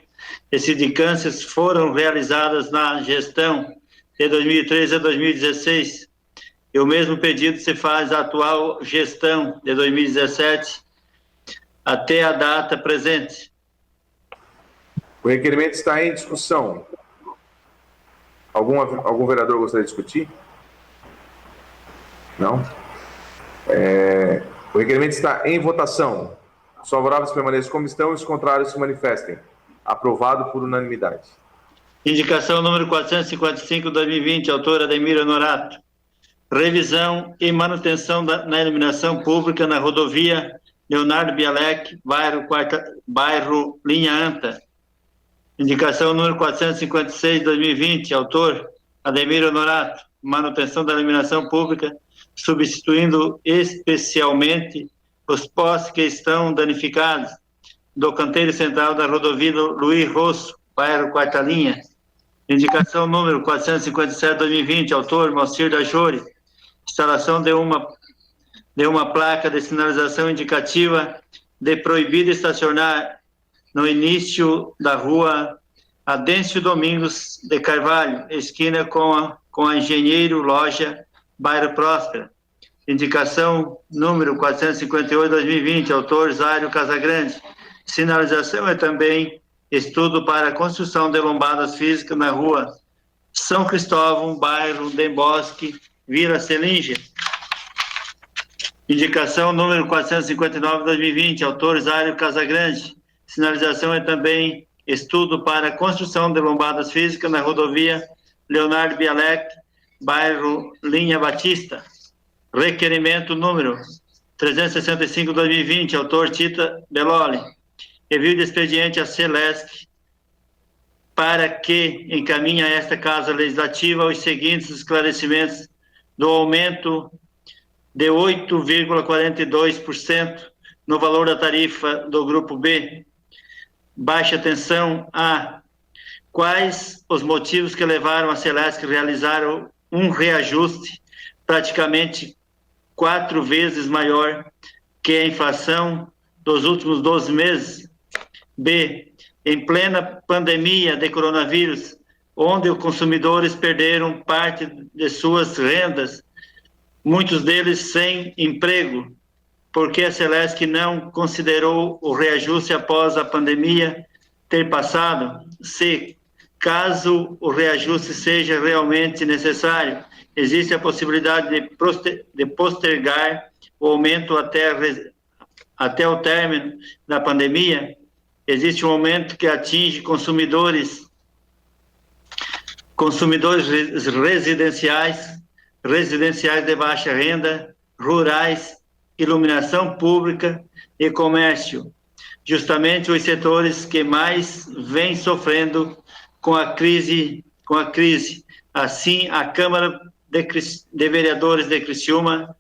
e sindicâncias foram realizadas na gestão de 2013 a 2016. E o mesmo pedido se faz à atual gestão de 2017 até a data presente. O requerimento está em discussão. Algum vereador gostaria de discutir? Não? O requerimento está em votação. Os favoráveis permaneçam como estão e os contrários se manifestem. Aprovado por unanimidade. Indicação número 455/2020, autor Ademir Honorato. Revisão e manutenção na iluminação pública na rodovia Leonardo Bialek, bairro Linha Anta. Indicação número 456/2020, autor Ademir Honorato. Manutenção da iluminação pública, substituindo especialmente os postes que estão danificados do canteiro central da rodovia Luiz Rosso, bairro Quarta Linha. Indicação número 457/2020, autor Moacir da Jori. Instalação de uma placa de sinalização indicativa de proibido estacionar no início da rua Adêncio Domingos de Carvalho, esquina com a Engenheiro Loja, bairro Próspera. Indicação número 458/2020, autor Zário Casagrande. Sinalização é também estudo para a construção de lombadas físicas na rua São Cristóvão, bairro Dem Bosque, Vila Celinge. Indicação número 459/2020, autor Zário Casagrande. Sinalização é também estudo para a construção de lombadas físicas na rodovia Leonardo Bialek, bairro Linha Batista. Requerimento número 365/2020, autor Tita Beloli. Envio de expediente à Celesc para que encaminhe a esta Casa Legislativa os seguintes esclarecimentos do aumento de 8,42% no valor da tarifa do Grupo B. Baixa atenção a quais os motivos que levaram a Celesc a realizar um reajuste praticamente 4 vezes maior que a inflação dos últimos 12 meses. B, em plena pandemia de coronavírus, onde os consumidores perderam parte de suas rendas, muitos deles sem emprego, porque a Celesc não considerou o reajuste após a pandemia ter passado. C, caso o reajuste seja realmente necessário, existe a possibilidade de postergar o aumento até até o término da pandemia, existe um aumento que atinge consumidores residenciais de baixa renda, rurais, iluminação pública e comércio, justamente os setores que mais vêm sofrendo com a crise. Assim, a Câmara de Vereadores de Criciúma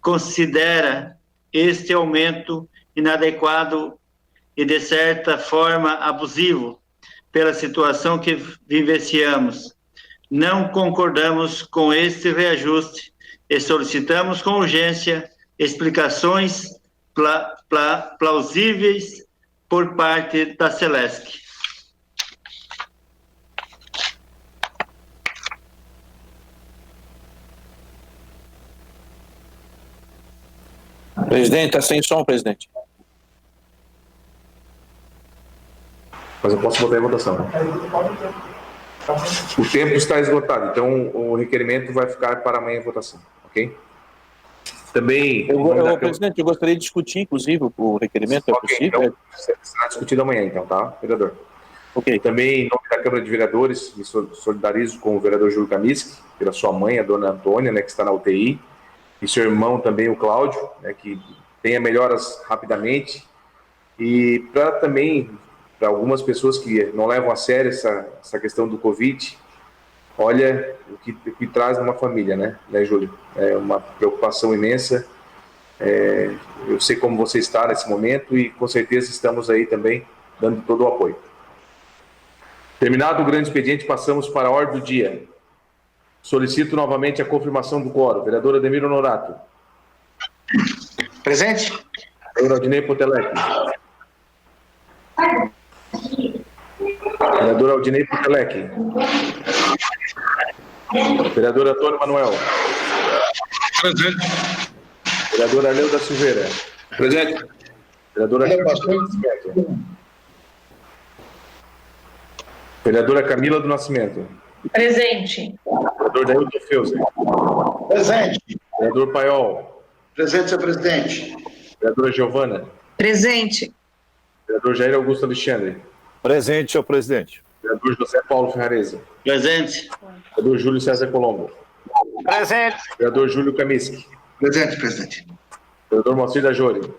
considera este aumento inadequado e, de certa forma, abusivo pela situação que vivenciamos. Não concordamos com este reajuste e solicitamos com urgência explicações plausíveis por parte da Celesc. Presidente, está sem som, presidente. Mas eu posso botar em votação. O tempo está esgotado, então o requerimento vai ficar para amanhã em votação, ok? Também... Presidente, eu gostaria de discutir, inclusive, o requerimento, é possível? Então, será discutido amanhã, então, tá, vereador? Ok. Também, em nome da Câmara de Vereadores, me solidarizo com o vereador Júlio Kamiski, pela sua mãe, a dona Antônia, né, que está na UTI, e seu irmão também, o Cláudio, né, que tenha melhoras rapidamente, e para algumas pessoas que não levam a sério essa questão do Covid, olha o que traz numa família, né, Júlio? É uma preocupação imensa. Eu sei como você está nesse momento e com certeza estamos aí também dando todo o apoio. Terminado o grande expediente, passamos para a ordem do dia. Solicito novamente a confirmação do quórum. Vereador Ademir Honorato. Presente. Vereador Aldinei Potelec. Vereador Aldinei Potelec. Vereador Antônio Manuel. Presente. Vereador Arleu da Silveira. Presente. Vereadora Camila do Nascimento. Vereadora Camila do Nascimento. Presente. Vereador Dailton Feuser. Presente. Vereador Paiol. Presente, senhor presidente. Vereadora Giovana. Presente. Vereador Jair Augusto Alexandre. Presente, senhor presidente. Vereador José Paulo Ferrarese. Presente. Vereador Júlio César Colombo. Presente. Vereador Júlio Kamiski. Presente, presidente. Vereador Moacir da Jori.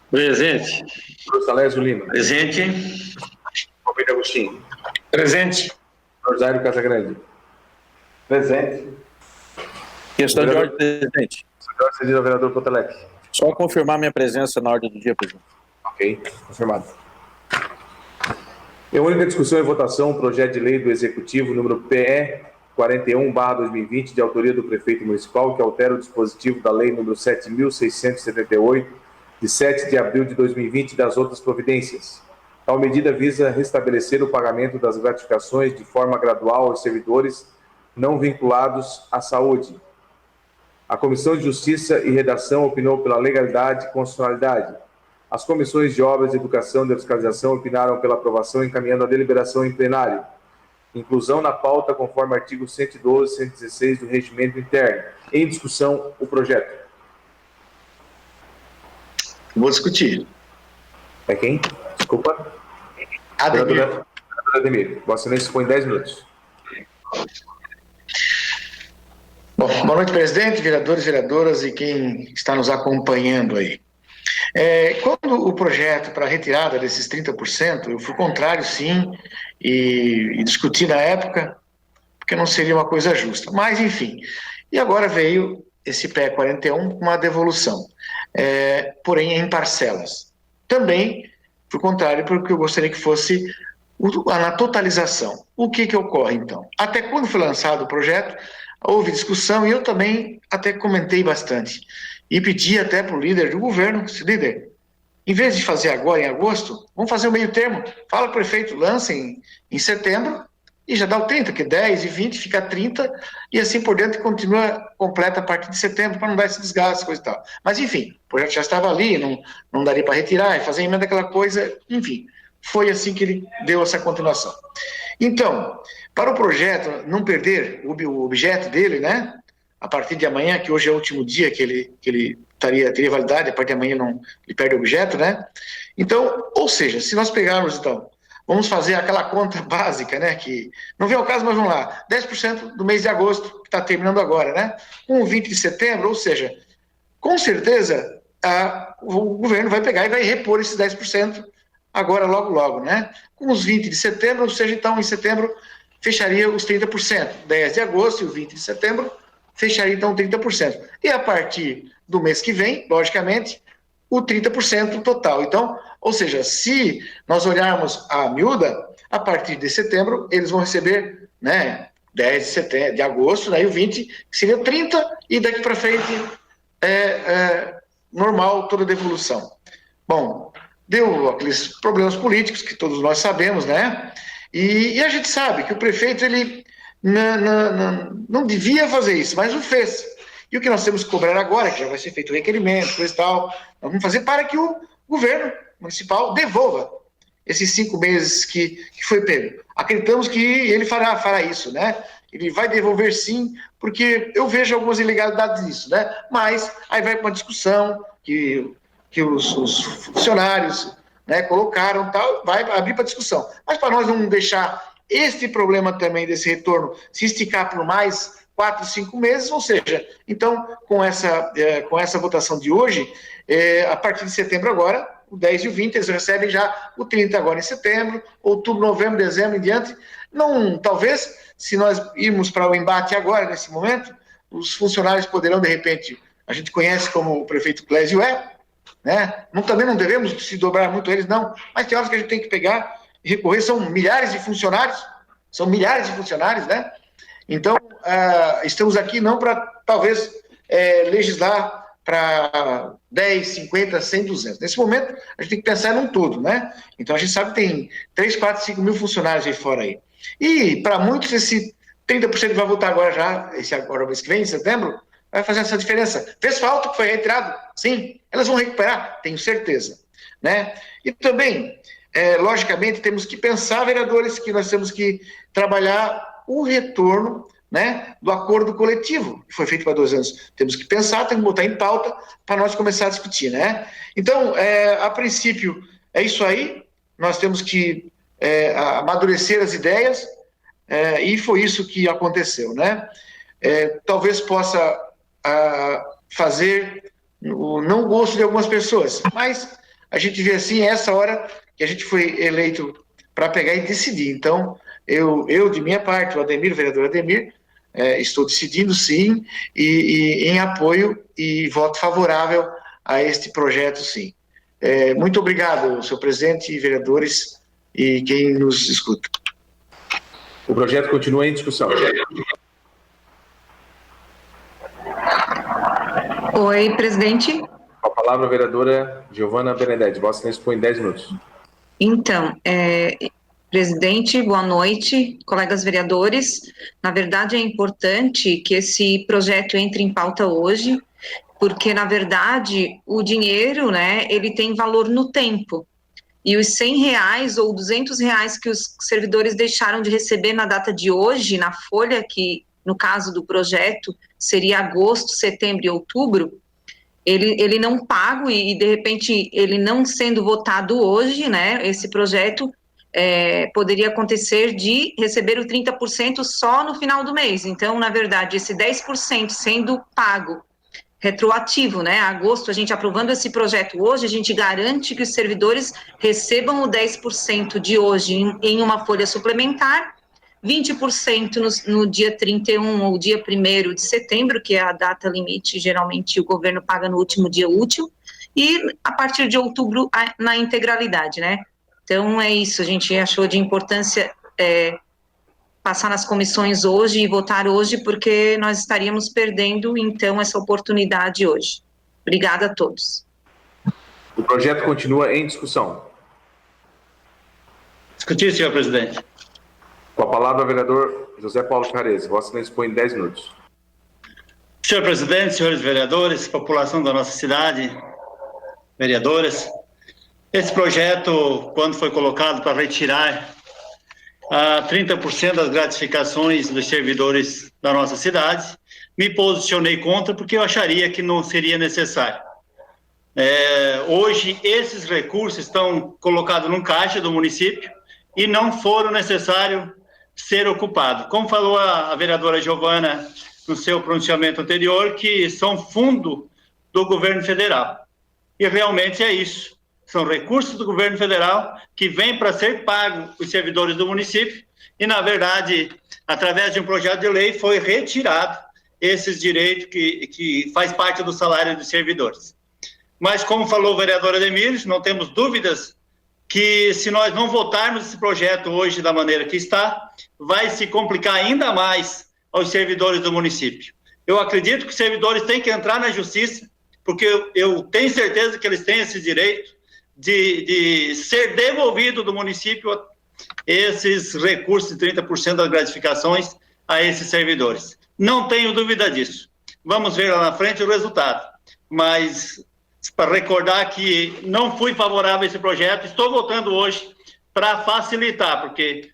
Presente. Vereador Salésio Lima. Presente. Palmeira Agostinho. Presente. Vereador Zairo Casagrande. Presente. Questão de ordem, presidente. Senhor cedido ao vereador Potelec. Só confirmar minha presença na ordem do dia, presidente. Ok, confirmado. Em única discussão e votação, o projeto de lei do Executivo número PE 41/2020, de autoria do prefeito municipal, que altera o dispositivo da lei número 7.678, de 7 de abril de 2020 e das outras providências. Tal medida visa restabelecer o pagamento das gratificações de forma gradual aos servidores não vinculados à saúde. A Comissão de Justiça e Redação opinou pela legalidade e constitucionalidade. As comissões de Obras, Educação e Fiscalização opinaram pela aprovação, encaminhando a deliberação em plenário. Inclusão na pauta conforme artigo 112 e 116 do Regimento Interno. Em discussão, o projeto. Vou discutir. É quem? Desculpa. Ademir. Ademir. Vossa Excelência põe 10 minutos. Bom, boa noite, presidente, vereadores, vereadoras e quem está nos acompanhando aí. Quando o projeto para a retirada desses 30%, eu fui contrário, sim, e discuti na época, porque não seria uma coisa justa. Mas, enfim, e agora veio esse PE 41 com uma devolução, porém em parcelas. Também fui contrário porque eu gostaria que fosse na totalização. O que ocorre, então? Até quando foi lançado o projeto, houve discussão e eu também até comentei bastante. E pedi até para o líder do governo, líder, em vez de fazer agora em agosto, vamos fazer o meio termo. Fala para o prefeito, lança em setembro e já dá o 30, que 10 e 20 fica 30 e assim por diante continua completa a partir de setembro para não dar esse desgaste, coisa e tal. Mas enfim, o projeto já estava ali, não daria para retirar e fazer emenda aquela coisa, enfim. Foi assim que ele deu essa continuação. Então, para o projeto não perder o objeto dele, né? A partir de amanhã, que hoje é o último dia que ele teria validade, a partir de amanhã não ele perde o objeto, né? Então, ou seja, se nós pegarmos, então, vamos fazer aquela conta básica, né, que não vem ao caso, mas vamos lá, 10% do mês de agosto, que está terminando agora, né, com o 20 de setembro, ou seja, com certeza o governo vai pegar e vai repor esses 10% agora, logo, né, com os 20 de setembro, ou seja, então, em setembro, fecharia os 30%, 10 de agosto e o 20 de setembro, fecharia, então, 30%. E a partir do mês que vem, logicamente, o 30% total. Então, ou seja, se nós olharmos a miúda, a partir de setembro, eles vão receber, né, 10 de agosto, daí o 20, que seria 30, e daqui para frente normal toda a devolução. Bom, deu aqueles problemas políticos que todos nós sabemos, né? E a gente sabe que o prefeito, ele não devia fazer isso, mas o fez. E o que nós temos que cobrar agora, que já vai ser feito o requerimento, coisa e tal, nós vamos fazer para que o governo municipal devolva esses 5 meses que foi pego. Acreditamos que ele fará isso, né? Ele vai devolver sim, porque eu vejo algumas ilegalidades nisso, né? Mas aí vai para uma discussão que os funcionários, né, colocaram, tal, vai abrir para discussão. Mas para nós não deixar este problema também desse retorno se esticar por mais 4, 5 meses, ou seja, então, com essa votação de hoje, a partir de setembro agora, o 10 e o 20, eles recebem já o 30 agora em setembro, outubro, novembro, dezembro em diante. Não, talvez, se nós irmos para o embate agora, nesse momento, os funcionários poderão, de repente, a gente conhece como o prefeito Clésio né? Também não devemos se dobrar muito a eles, não, mas tem horas que a gente tem que pegar e recorrer, são milhares de funcionários, né? Então, estamos aqui não para, talvez, legislar para 10, 50, 100, 200. Nesse momento, a gente tem que pensar num todo, né? Então, a gente sabe que tem 3, 4, 5 mil funcionários aí fora aí. E, para muitos, esse 30% vai voltar agora já, agora mês que vem, em setembro, vai fazer essa diferença. Fez falta, que foi retirado? Sim. Elas vão recuperar? Tenho certeza. Né? E também, logicamente, temos que pensar, vereadores, que nós temos que trabalhar o retorno, né, do acordo coletivo, que foi feito para 2 anos. Temos que pensar, temos que botar em pauta para nós começar a discutir, né? Então, a princípio, é isso aí. Nós temos que amadurecer as ideias, e foi isso que aconteceu, né? Talvez possa fazer o não gosto de algumas pessoas, mas a gente vê assim, essa hora que a gente foi eleito para pegar e decidir. Então, eu de minha parte, o vereador Ademir, estou decidindo sim, e em apoio e voto favorável a este projeto, sim. Muito obrigado, senhor presidente e vereadores e quem nos escuta. O projeto continua em discussão. Oi, presidente. Com a palavra a vereadora Giovana Benedetti. Vossa Excelência põe 10 minutos. Então, presidente, boa noite, colegas vereadores. Na verdade, é importante que esse projeto entre em pauta hoje, porque, na verdade, o dinheiro, né, ele tem valor no tempo. E os R$100 ou R$200 que os servidores deixaram de receber na data de hoje, na folha, que, no caso do projeto, seria agosto, setembro e outubro, ele não pago e, de repente, ele não sendo votado hoje, né, esse projeto poderia acontecer de receber o 30% só no final do mês. Então, na verdade, esse 10% sendo pago retroativo, né, agosto, a gente aprovando esse projeto hoje, a gente garante que os servidores recebam o 10% de hoje em uma folha suplementar, 20% no dia 31 ou dia 1º de setembro, que é a data limite, geralmente o governo paga no último dia útil, e a partir de outubro na integralidade, né? Então é isso, a gente achou de importância passar nas comissões hoje e votar hoje, porque nós estaríamos perdendo, então, essa oportunidade hoje. Obrigada a todos. O projeto continua em discussão. Discutir, senhor presidente. Com a palavra, o vereador José Paulo Carrez. Vossa Excelência põe 10 minutos. Senhor presidente, senhores vereadores, população da nossa cidade, vereadoras, esse projeto, quando foi colocado para retirar 30% das gratificações dos servidores da nossa cidade, me posicionei contra porque eu acharia que não seria necessário. Hoje, esses recursos estão colocados num caixa do município e não foram necessários ser ocupados. Como falou a vereadora Giovana no seu pronunciamento anterior, que são fundo do governo federal. E realmente é isso. São recursos do governo federal que vêm para ser pagos os servidores do município e, na verdade, através de um projeto de lei, foi retirado esses direitos que faz parte do salário dos servidores. Mas, como falou o vereador Ademir, não temos dúvidas que, se nós não votarmos esse projeto hoje da maneira que está, vai se complicar ainda mais aos servidores do município. Eu acredito que os servidores têm que entrar na justiça, porque eu tenho certeza que eles têm esse direito de ser devolvido do município esses recursos de 30% das gratificações a esses servidores. Não tenho dúvida disso. Vamos ver lá na frente o resultado. Mas, para recordar que não fui favorável a esse projeto, estou votando hoje para facilitar, porque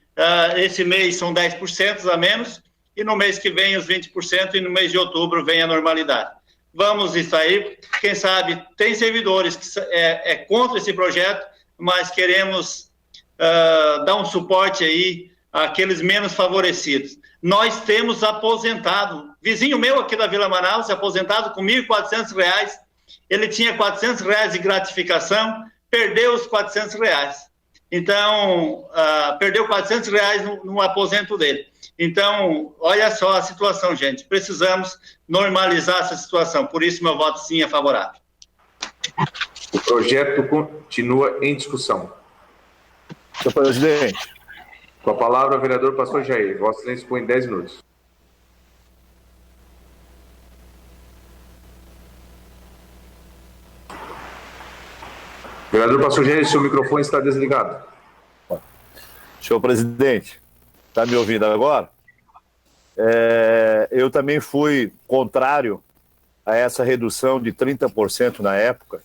esse mês são 10% a menos, e no mês que vem os 20%, e no mês de outubro vem a normalidade. Vamos extrair, quem sabe, tem servidores que é contra esse projeto, mas queremos dar um suporte aí àqueles menos favorecidos. Nós temos aposentado, vizinho meu aqui da Vila Manaus, aposentado com R$ 1.400, ele tinha R$ 400 de gratificação, perdeu os R$ 400. Então, perdeu R$ 400 no aposento dele. Então, olha só a situação, gente. Precisamos normalizar essa situação. Por isso, meu voto sim é favorável. O projeto continua em discussão. Senhor presidente. Com a palavra, o vereador Pastor Jair. Vossa Excelência põe 10 minutos. Vereador Pastor Jair, seu microfone está desligado. Senhor presidente, está me ouvindo agora? Eu também fui contrário a essa redução de 30% na época,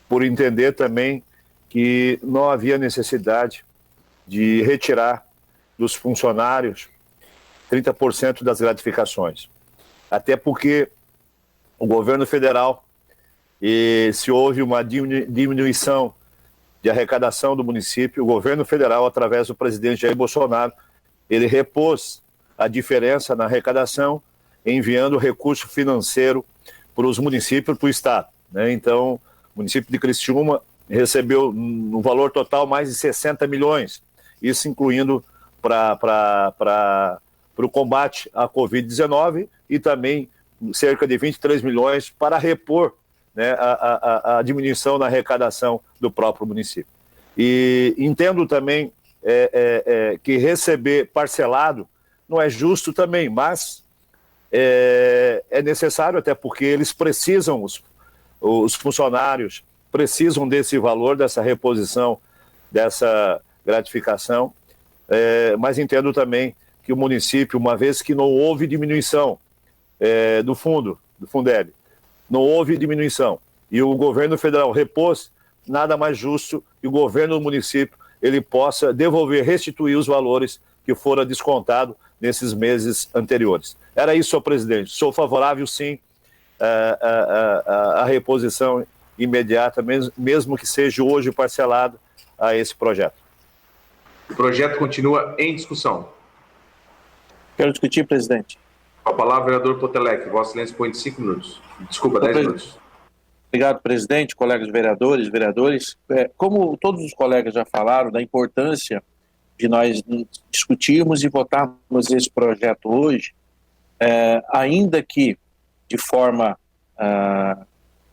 por entender também que não havia necessidade de retirar dos funcionários 30% das gratificações. Até porque o governo federal, se houve uma diminuição de arrecadação do município, o governo federal, através do presidente Jair Bolsonaro, ele repôs a diferença na arrecadação, enviando recurso financeiro para os municípios, para o estado, né? Então, o município de Criciúma recebeu no valor total mais de 60 milhões, isso incluindo para o combate à Covid-19 e também cerca de 23 milhões para repor, né, a diminuição na arrecadação do próprio município. E entendo também que receber parcelado não é justo também, mas é necessário, até porque eles precisam, os funcionários precisam desse valor, dessa reposição, dessa gratificação, mas entendo também que o município, uma vez que não houve diminuição do Fundeb, não houve diminuição, e o governo federal repôs, nada mais justo que o governo do município ele possa devolver, restituir os valores que foram descontados nesses meses anteriores. Era isso, senhor presidente. Sou favorável, sim, à reposição imediata, mesmo que seja hoje parcelado a esse projeto. O projeto continua em discussão. Quero discutir, presidente. Com a palavra, vereador Potelec. Vossa Excelência põe 5 minutos. Desculpa, 10 minutos. Obrigado, presidente, colegas vereadores, como todos os colegas já falaram, da importância de nós discutirmos e votarmos esse projeto hoje, ainda que de forma,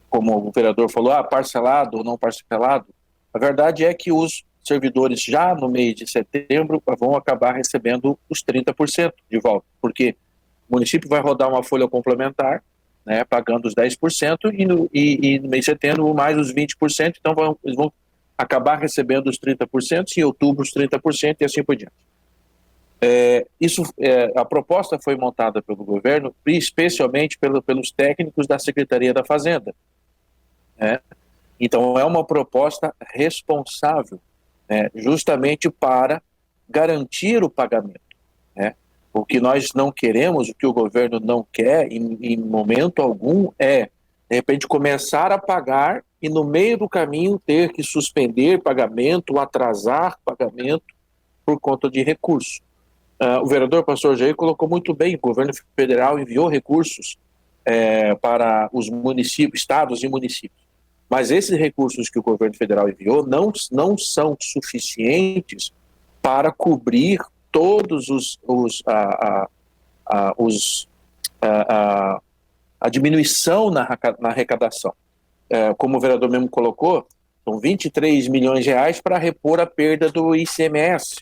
como o vereador falou, parcelado ou não parcelado, a verdade é que os servidores já no mês de setembro vão acabar recebendo os 30% de volta, porque o município vai rodar uma folha complementar, né, pagando os 10% e no mês de setembro mais os 20%, então eles vão acabar recebendo os 30%, e em outubro os 30% e assim por diante. A proposta foi montada pelo governo, especialmente pelos técnicos da Secretaria da Fazenda, né? Então é uma proposta responsável, né, justamente para garantir o pagamento, né? O que nós não queremos, o que o governo não quer em momento algum é de repente começar a pagar e no meio do caminho ter que suspender pagamento, atrasar pagamento por conta de recurso. O vereador Pastor Jair colocou muito bem, o governo federal enviou recursos para os municípios, estados e municípios. Mas esses recursos que o governo federal enviou não são suficientes para cobrir todos a diminuição na arrecadação. Como o vereador mesmo colocou, são 23 milhões de reais para repor a perda do ICMS.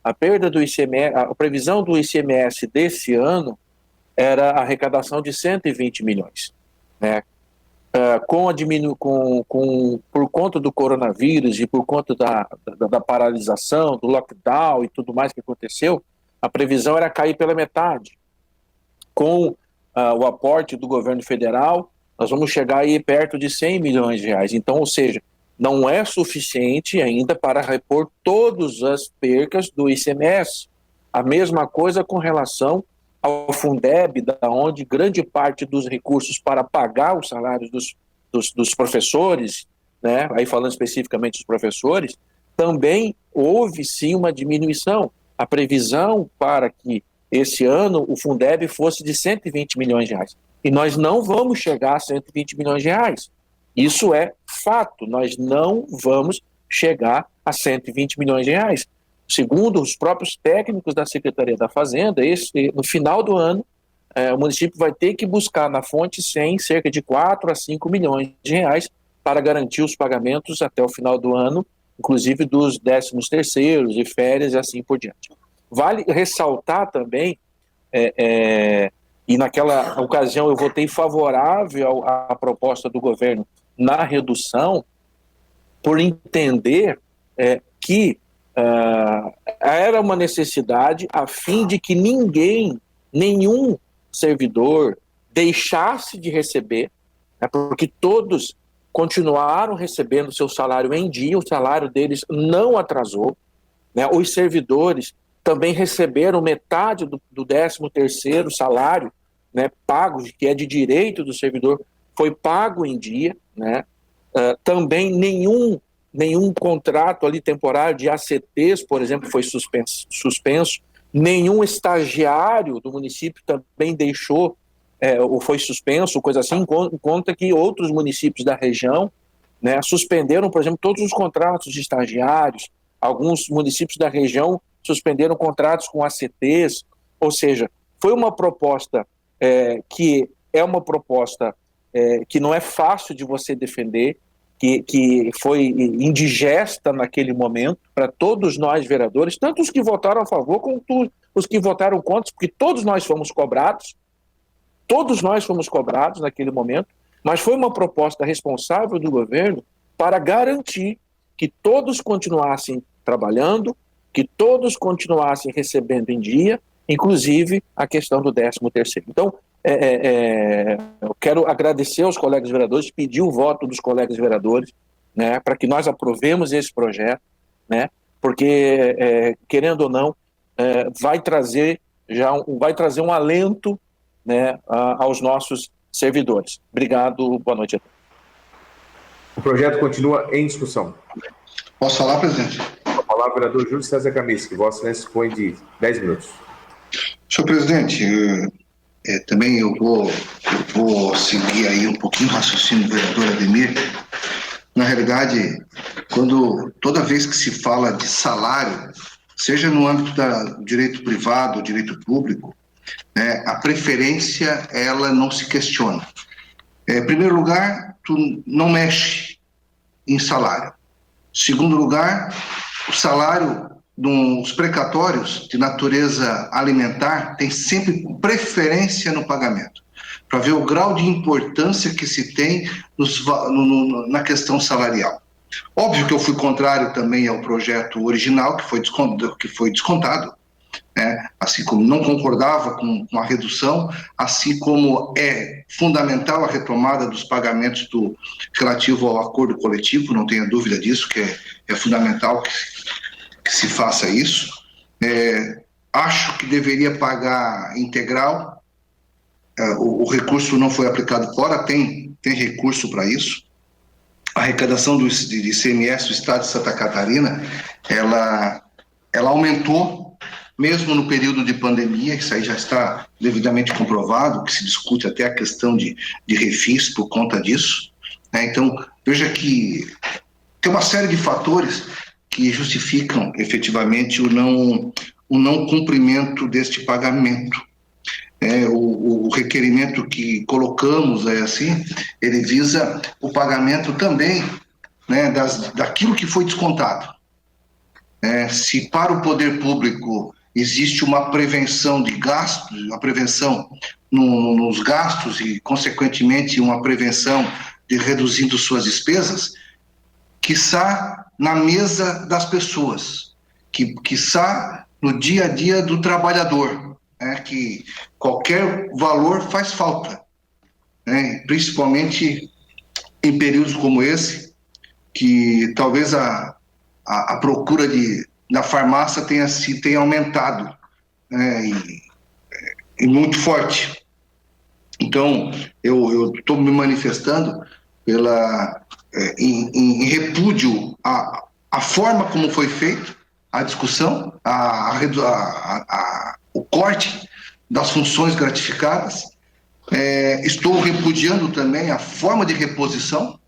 A perda do ICMS, a previsão do ICMS desse ano era a arrecadação de 120 milhões, né? Por conta do coronavírus e por conta da paralisação, do lockdown e tudo mais que aconteceu, a previsão era cair pela metade. Com o aporte do governo federal, nós vamos chegar aí perto de 100 milhões de reais. Então, ou seja, não é suficiente ainda para repor todas as percas do ICMS. A mesma coisa com relação ao Fundeb, da onde grande parte dos recursos para pagar os salários dos professores, né, aí falando especificamente dos professores, também houve sim uma diminuição. A previsão para que esse ano o Fundeb fosse de 120 milhões de reais. E nós não vamos chegar a 120 milhões de reais. Isso é fato, nós não vamos chegar a 120 milhões de reais. Segundo os próprios técnicos da Secretaria da Fazenda, no final do ano, o município vai ter que buscar na fonte 100 cerca de 4 a 5 milhões de reais para garantir os pagamentos até o final do ano, inclusive dos 13º e férias e assim por diante. Vale ressaltar também, e naquela ocasião eu votei favorável à proposta do governo na redução, por entender que era uma necessidade a fim de que nenhum servidor deixasse de receber, porque todos continuaram recebendo seu salário em dia, o salário deles não atrasou, né? Os servidores também receberam metade do 13º salário, né, pago, que é de direito do servidor, foi pago em dia, né? Também nenhum contrato ali temporário de ACTs, por exemplo, foi suspenso. Nenhum estagiário do município também deixou ou foi suspenso, coisa assim, em conta que outros municípios da região, né, suspenderam, por exemplo, todos os contratos de estagiários. Alguns municípios da região suspenderam contratos com ACTs, ou seja, foi uma proposta que é uma proposta que não é fácil de você defender, que foi indigesta naquele momento para todos nós vereadores, tanto os que votaram a favor quanto os que votaram contra, porque todos nós fomos cobrados naquele momento, mas foi uma proposta responsável do governo para garantir que todos continuassem trabalhando, que todos continuassem recebendo em dia, inclusive a questão do 13º. Então, eu quero agradecer aos colegas vereadores, pedir o voto dos colegas vereadores, né, para que nós aprovemos esse projeto, né, porque, querendo ou não, vai trazer um alento, né, aos nossos servidores. Obrigado, boa noite a todos. O projeto continua em discussão. Posso falar, presidente? A palavra, vereador Júlio César Kaminski, vossa excelência dispõe de 10 minutos. Senhor presidente, também eu vou seguir aí um pouquinho o raciocínio do vereador Ademir. Na realidade, toda vez que se fala de salário, seja no âmbito do direito privado, direito público, né, a preferência, ela não se questiona. Em primeiro lugar, tu não mexe em salário. Segundo lugar, o salário dos precatórios de natureza alimentar tem sempre preferência no pagamento, para ver o grau de importância que se tem na questão salarial. Óbvio que eu fui contrário também ao projeto original, que foi descontado, né? Assim como não concordava com a redução, assim como é fundamental a retomada dos pagamentos relativo ao acordo coletivo, não tenha dúvida disso, que é fundamental que se faça isso. Acho que deveria pagar integral. O recurso não foi aplicado fora, tem tem recurso para isso. A arrecadação de ICMS do Estado de Santa Catarina, ela aumentou, mesmo no período de pandemia, isso aí já está devidamente comprovado, que se discute até a questão de refis por conta disso, né? Então, veja que tem uma série de fatores que justificam efetivamente o não cumprimento deste pagamento. O requerimento que colocamos assim, ele visa o pagamento também, né, daquilo que foi descontado. Se para o poder público existe uma prevenção de gastos, uma prevenção nos gastos e, consequentemente, uma prevenção de reduzindo suas despesas, quiçá na mesa das pessoas, quiçá no dia a dia do trabalhador, que qualquer valor faz falta, né? Principalmente em períodos como esse, que talvez a procura da farmácia tenha aumentado, né? E muito forte. Então, eu estou me manifestando em repúdio à forma como foi feito a discussão, o corte das funções gratificadas. Estou repudiando também a forma de reposição,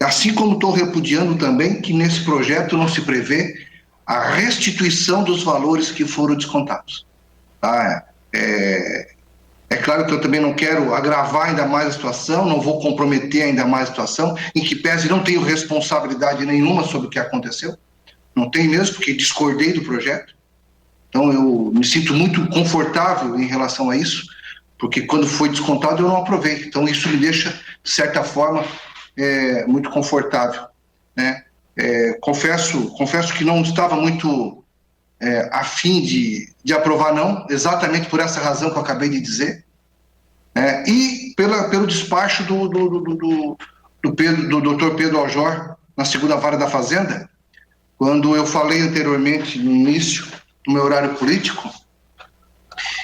assim como estou repudiando também que nesse projeto não se prevê a restituição dos valores que foram descontados. É claro que eu também não quero agravar ainda mais a situação, não vou comprometer ainda mais a situação, em que pese não tenho responsabilidade nenhuma sobre o que aconteceu, não tenho mesmo, porque discordei do projeto. Então eu me sinto muito confortável em relação a isso, porque quando foi descontado eu não aprovei. Então isso me deixa, de certa forma, muito confortável, né? Confesso que não estava muito a fim de aprovar não, exatamente por essa razão que eu acabei de dizer, e pelo despacho do Dr. Pedro Aljor, na segunda vara da Fazenda, quando eu falei anteriormente, no início, no meu horário político,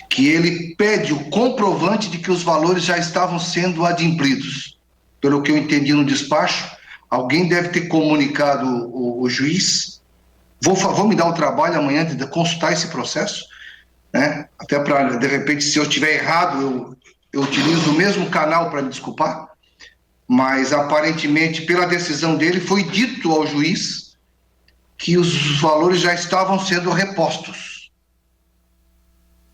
que ele pede o comprovante de que os valores já estavam sendo adimplidos. Pelo que eu entendi no despacho, alguém deve ter comunicado o juiz. Vou me dar o trabalho amanhã de consultar esse processo, né? Até para, de repente, se eu estiver errado, eu utilizo o mesmo canal para me desculpar, mas aparentemente, pela decisão dele, foi dito ao juiz que os valores já estavam sendo repostos.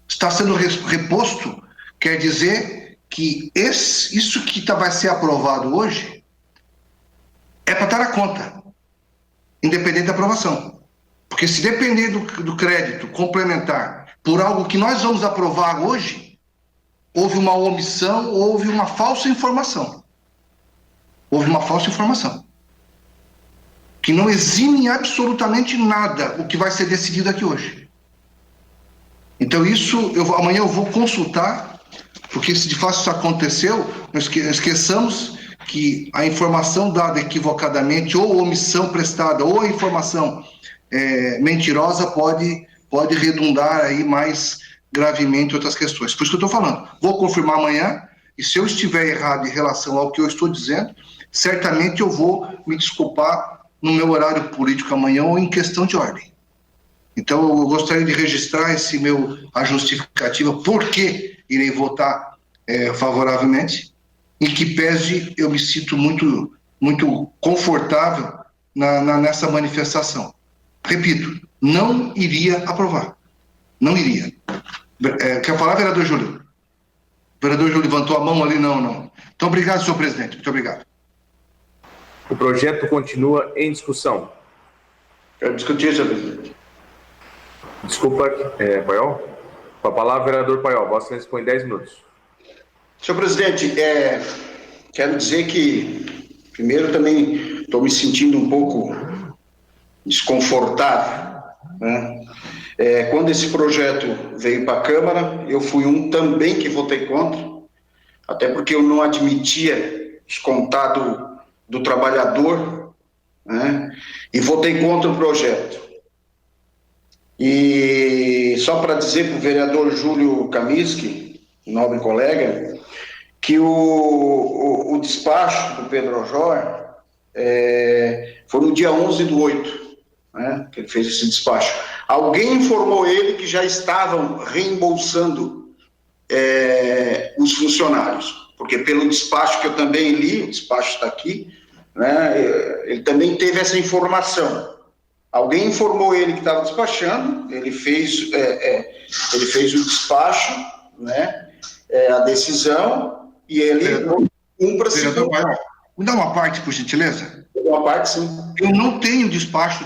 Está sendo reposto, quer dizer que isso que vai ser aprovado hoje é para estar na conta, independente da aprovação. Porque se depender do crédito complementar por algo que nós vamos aprovar hoje, houve uma omissão, houve uma falsa informação. Houve uma falsa informação. Que não exime absolutamente nada o que vai ser decidido aqui hoje. Então amanhã eu vou consultar, porque se de fato isso aconteceu, não esqueçamos que a informação dada equivocadamente, ou omissão prestada, ou a informação mentirosa pode redundar aí mais gravemente em outras questões. Por isso que eu estou falando. Vou confirmar amanhã, e se eu estiver errado em relação ao que eu estou dizendo, certamente eu vou me desculpar no meu horário político amanhã ou em questão de ordem. Então eu gostaria de registrar a justificativa por que irei votar favoravelmente, em que pese eu me sinto muito, muito confortável nessa manifestação. Repito, não iria aprovar. Não iria. Quer falar, vereador Júlio? O vereador Júlio levantou a mão ali? Não. Então, obrigado, senhor presidente. Muito obrigado. O projeto continua em discussão. Quero discutir, senhor presidente. Desculpa, Paiol. Com a palavra, vereador Paiol. Vossa Excelência põe 10 minutos. Senhor presidente, quero dizer que, primeiro, também estou me sentindo um pouco desconfortável, né? Quando esse projeto veio para a Câmara, eu fui também que votei contra, até porque eu não admitia descontado do trabalhador, né? E votei contra o projeto. E só para dizer para o vereador Júlio Kaminski, nobre colega, que o despacho do Pedro Ajor foi no dia 11/8, né, que ele fez esse despacho. Alguém informou ele que já estavam reembolsando os funcionários, porque pelo despacho que eu também li, o despacho está aqui, né, ele também teve essa informação. Alguém informou ele que estava despachando, ele fez o despacho, né, a decisão, e ele cumpra-se. Me dá uma parte, por gentileza? Uma parte, sim. Eu não tenho despacho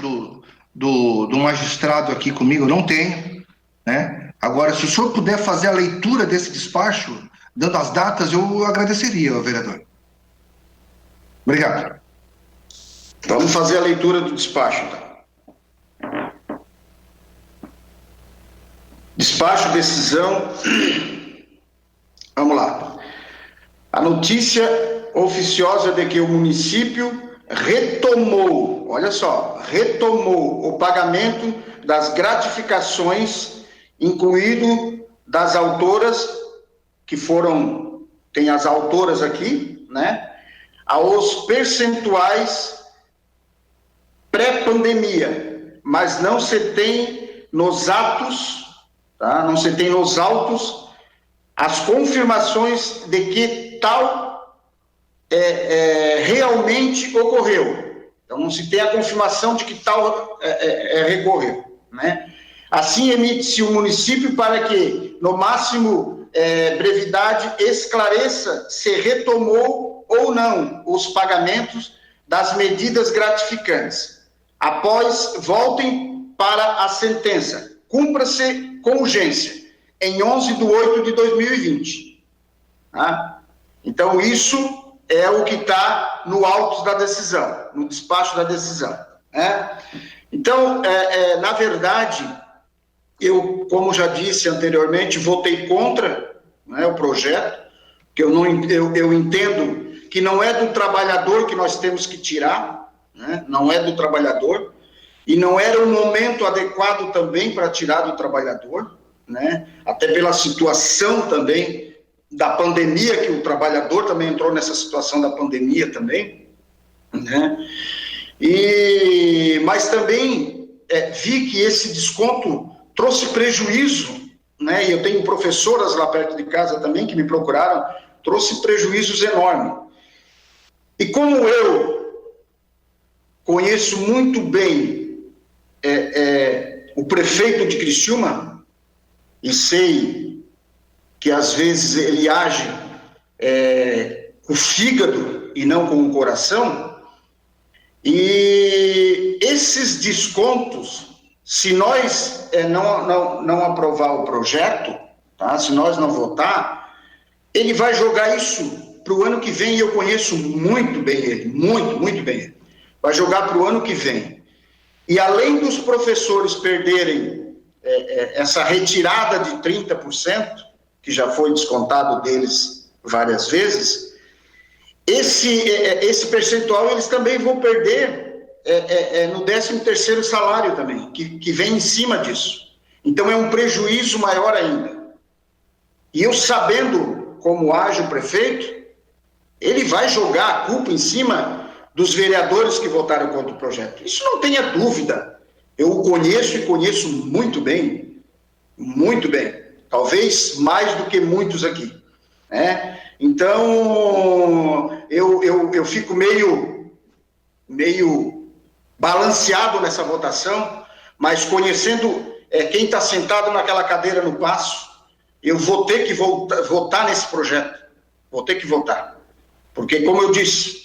do magistrado aqui comigo, eu não tenho, né? Agora, se o senhor puder fazer a leitura desse despacho, dando as datas, eu agradeceria, vereador. Obrigado. Vamos fazer a leitura do despacho, então. Despacho, decisão. Vamos lá. A notícia oficiosa de que o município retomou, olha só, retomou o pagamento das gratificações, incluído das autoras, que foram, tem as autoras aqui, né, aos percentuais pré-pandemia, mas não se tem nos atos, tá? Não se tem nos autos as confirmações de que tal realmente ocorreu. Então, não se tem a confirmação de que tal recorreu, né? Assim, emite-se o município para que, no máximo brevidade, esclareça se retomou ou não os pagamentos das medidas gratificantes. Após, voltem para a sentença. Cumpra-se com urgência, em 11/8/2020. Tá? Então, isso é o que está no auto da decisão, no despacho da decisão. Né? Então, na verdade, eu, como já disse anteriormente, votei contra, né, o projeto, que eu entendo que não é do trabalhador que nós temos que tirar, né? Não é do trabalhador, e não era o momento adequado também para tirar do trabalhador, né? Até pela situação também da pandemia, que o trabalhador também entrou nessa situação da pandemia também, né? Mas também vi que esse desconto trouxe prejuízo, né? E eu tenho professoras lá perto de casa também que me procuraram, trouxe prejuízos enormes. E como eu conheço muito bem o prefeito de Criciúma, e sei que às vezes ele age com o fígado e não com o coração, e esses descontos, se nós não aprovar o projeto, tá? Se nós não votar, ele vai jogar isso para o ano que vem, e eu conheço muito bem ele, muito bem ele. Vai jogar para o ano que vem. E além dos professores perderem essa retirada de 30%, que já foi descontado deles várias vezes, esse percentual eles também vão perder no 13º salário também, que vem em cima disso. Então é um prejuízo maior ainda. E eu, sabendo como age o prefeito, ele vai jogar a culpa em cima dos vereadores que votaram contra o projeto. Isso não tenha dúvida. Eu o conheço e conheço muito bem. Muito bem. Talvez mais do que muitos aqui. Né? Então, eu fico meio balanceado nessa votação, mas conhecendo quem está sentado naquela cadeira no Paço, eu vou ter que votar nesse projeto. Vou ter que votar. Porque, como eu disse,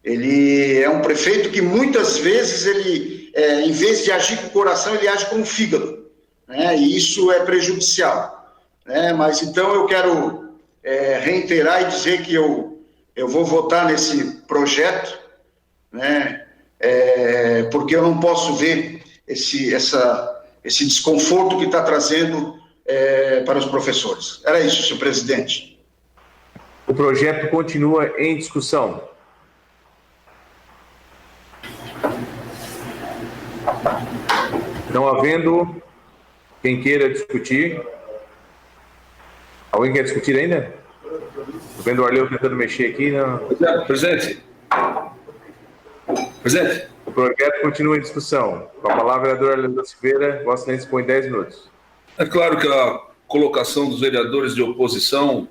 ele é um prefeito que muitas vezes ele, em vez de agir com o coração, ele age com o fígado, né? E isso é prejudicial, né? Mas então eu quero reiterar e dizer que eu vou votar nesse projeto, né? Porque eu não posso ver esse desconforto que está trazendo para os professores. Era isso, senhor presidente. O projeto continua em discussão. Não havendo quem queira discutir. Alguém quer discutir ainda? Vendo o Arleu tentando mexer aqui. Presidente. Presidente. O projeto continua em discussão. Com a palavra, vereador Arleu da Silveira. Vossa Excelência dispõe 10 minutos. É claro que a colocação dos vereadores de oposição,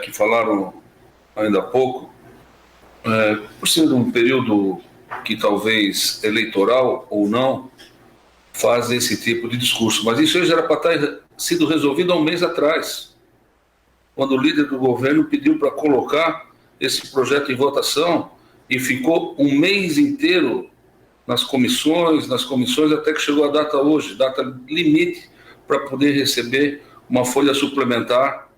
que falaram ainda há pouco, por ser um período que talvez eleitoral ou não, faz esse tipo de discurso. Mas isso já era para ter sido resolvido há um mês atrás, quando o líder do governo pediu para colocar esse projeto em votação e ficou um mês inteiro nas comissões, até que chegou a data hoje, data limite para poder receber uma folha suplementar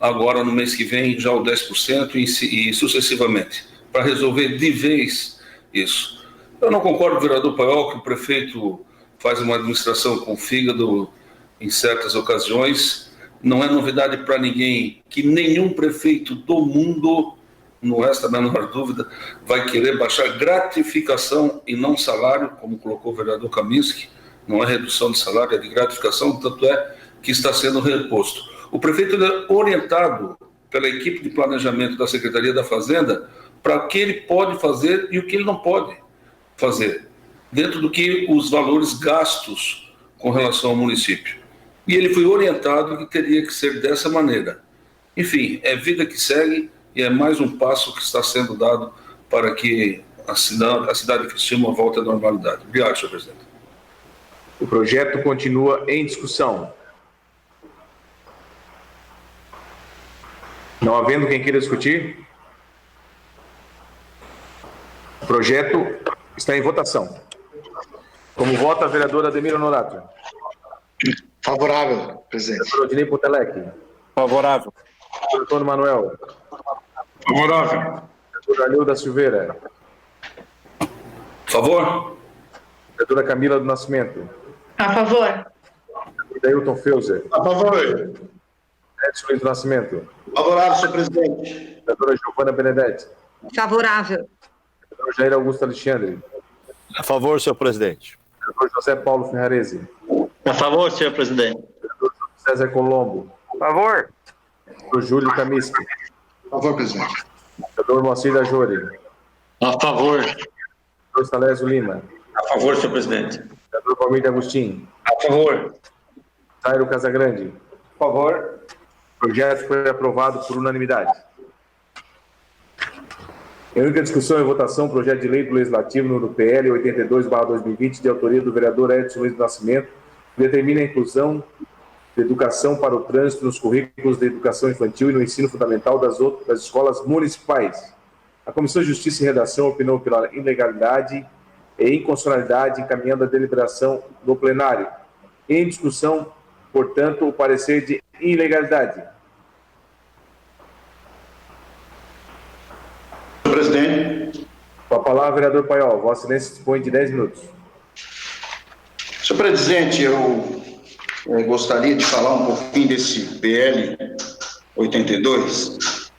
agora no mês que vem, já o 10% e sucessivamente, para resolver de vez isso. Eu não concordo com o vereador Paiol que o prefeito faz uma administração com fígado em certas ocasiões. Não é novidade para ninguém que nenhum prefeito do mundo, não resta a menor dúvida, vai querer baixar gratificação e não salário, como colocou o vereador Kaminski. Não é redução de salário, é de gratificação, tanto é que está sendo reposto. O prefeito é orientado pela equipe de planejamento da Secretaria da Fazenda para o que ele pode fazer e o que ele não pode fazer, dentro do que os valores gastos com relação ao município. E ele foi orientado que teria que ser dessa maneira. Enfim, é vida que segue e é mais um passo que está sendo dado para que a cidade de Criciúma volte à normalidade. Obrigado, senhor presidente. O projeto continua em discussão. Não havendo quem queira discutir, o projeto está em votação. Como vota a vereadora Ademir Honorato? Favorável, presidente. Vereador Odinei Putelec? Favorável. Vereador Antônio Manuel? Favorável. Vereador Arleu da Silveira? Favor. Vereadora Camila do Nascimento? A favor. Dailton Feuser? A favor. Edson Luiz do Nascimento? Favorável, senhor presidente. Vereadora Giovana Benedetti? Favorável. Vereador Jair Augusto Alexandre? A favor, senhor presidente. Vereador José Paulo Ferrarese? A favor, senhor presidente. Vereador César Colombo? A favor. Vereador Júlio Kaminski? A favor, presidente. Vereador Moacir da Jori? A favor. Vereador Salésio Lima? A favor, senhor presidente. Vereador Valmir de Agostinho? A favor. Jairo Casagrande? A favor. O projeto foi aprovado por unanimidade. Em única discussão e votação, o projeto de lei do Legislativo número PL 82/2020, de autoria do vereador Edson Luiz do Nascimento, que determina a inclusão de educação para o trânsito nos currículos de educação infantil e no ensino fundamental das escolas municipais. A Comissão de Justiça e Redação opinou pela ilegalidade e inconstitucionalidade, encaminhando a deliberação no plenário. Em discussão, portanto, o parecer de ilegalidade. Presidente. Com a palavra, vereador Paiol. Vossa Excelência dispõe de 10 minutos. Senhor presidente, eu gostaria de falar um pouquinho desse PL 82.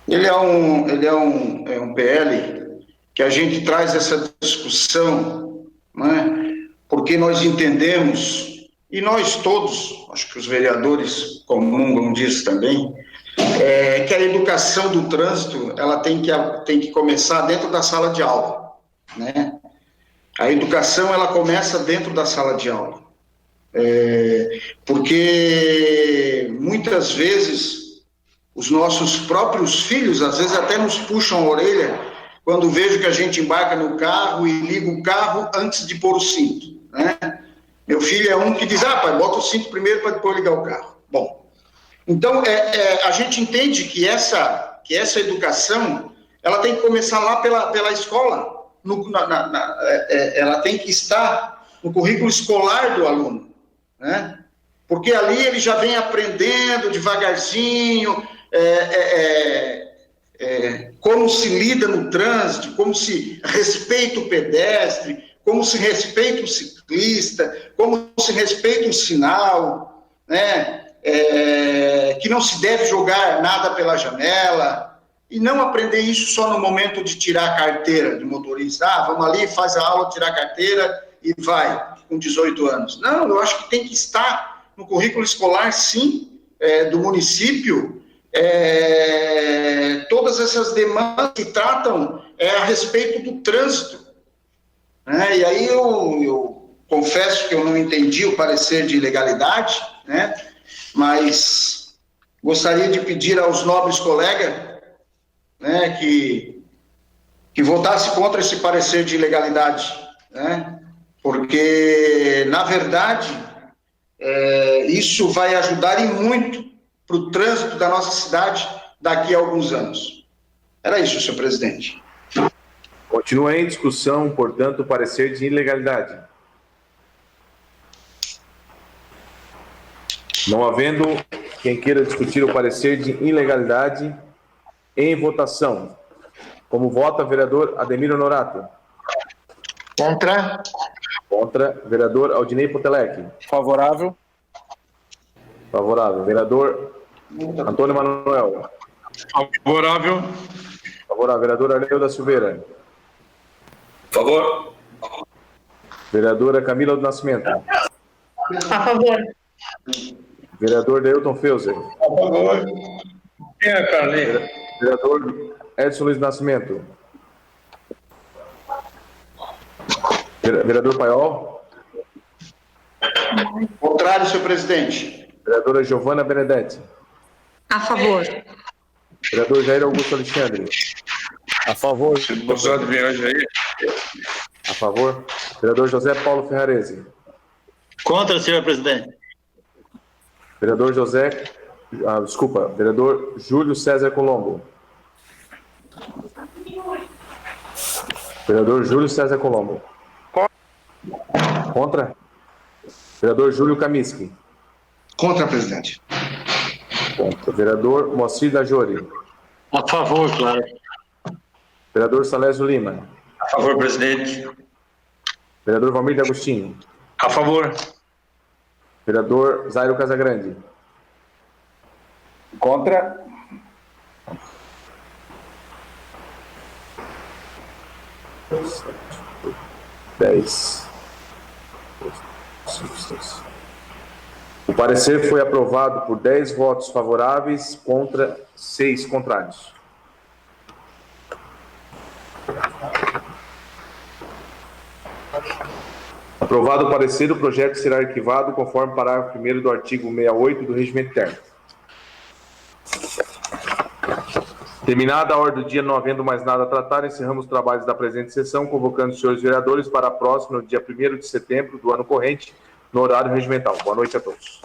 Ele é um PL que a gente traz essa discussão, né, porque nós entendemos, e nós todos, acho que os vereadores comungam disso também, que a educação do trânsito ela tem que começar dentro da sala de aula, né? A educação ela começa dentro da sala de aula, porque muitas vezes os nossos próprios filhos às vezes até nos puxam a orelha quando vejo que a gente embarca no carro e liga o carro antes de pôr o cinto, né? Meu filho é um que diz, pai, bota o cinto primeiro para depois ligar o carro. Bom, então, a gente entende que essa educação, ela tem que começar lá pela escola, ela tem que estar no currículo escolar do aluno, né? Porque ali ele já vem aprendendo devagarzinho, como se lida no trânsito, como se respeita o pedestre, como se respeita o ciclista, como se respeita o sinal, né? Que não se deve jogar nada pela janela, e não aprender isso só no momento de tirar a carteira de motorista. Vamos ali, faz a aula, tirar a carteira e vai, com 18 anos. Não, eu acho que tem que estar no currículo escolar, sim, do município, todas essas demandas que tratam a respeito do trânsito. Né? E aí eu confesso que eu não entendi o parecer de ilegalidade, né? Mas gostaria de pedir aos nobres colegas, né, que votasse contra esse parecer de ilegalidade, né? Porque, na verdade, isso vai ajudar e muito para o trânsito da nossa cidade daqui a alguns anos. Era isso, senhor presidente. Continua em discussão, portanto, o parecer de ilegalidade. Não havendo quem queira discutir o parecer de ilegalidade, em votação. Como vota, vereador Ademir Honorato? Contra. Contra, vereador Aldinei Potelec? Favorável. Favorável. Vereador Antônio Manuel? Favorável. Favorável. Vereador Arleu da Silveira? Favor. Vereadora Camila do Nascimento? A favor. Vereador Deilton Feuser? A favor. Quem é, Carlinhos? Vereador Edson Luiz Nascimento? Vereador Paiol? Contrário, senhor presidente. Vereadora Giovana Benedetti? A favor. Vereador Jair Augusto Alexandre? A favor. Gostou de viagem aí? A favor. Vereador José Paulo Ferrarese? Contra, senhor presidente. Vereador Vereador Júlio César Colombo? Vereador Júlio César Colombo? Contra? Vereador Júlio Kaminski? Contra, presidente. Contra. Vereador Moacir da Jori? A favor, claro. Vereador Salésio Lima? A favor, presidente. Vereador Valmir de Agostinho? A favor. Vereador Zairo Casagrande? Contra. O parecer foi aprovado por 10 votos favoráveis contra 6 contrários. Aprovado o parecer, o projeto será arquivado conforme parágrafo 1º do artigo 68 do Regimento Interno. Terminada a ordem do dia, não havendo mais nada a tratar, encerramos os trabalhos da presente sessão, convocando os senhores vereadores para a próxima, no dia 1º de setembro do ano corrente, no horário regimental. Boa noite a todos.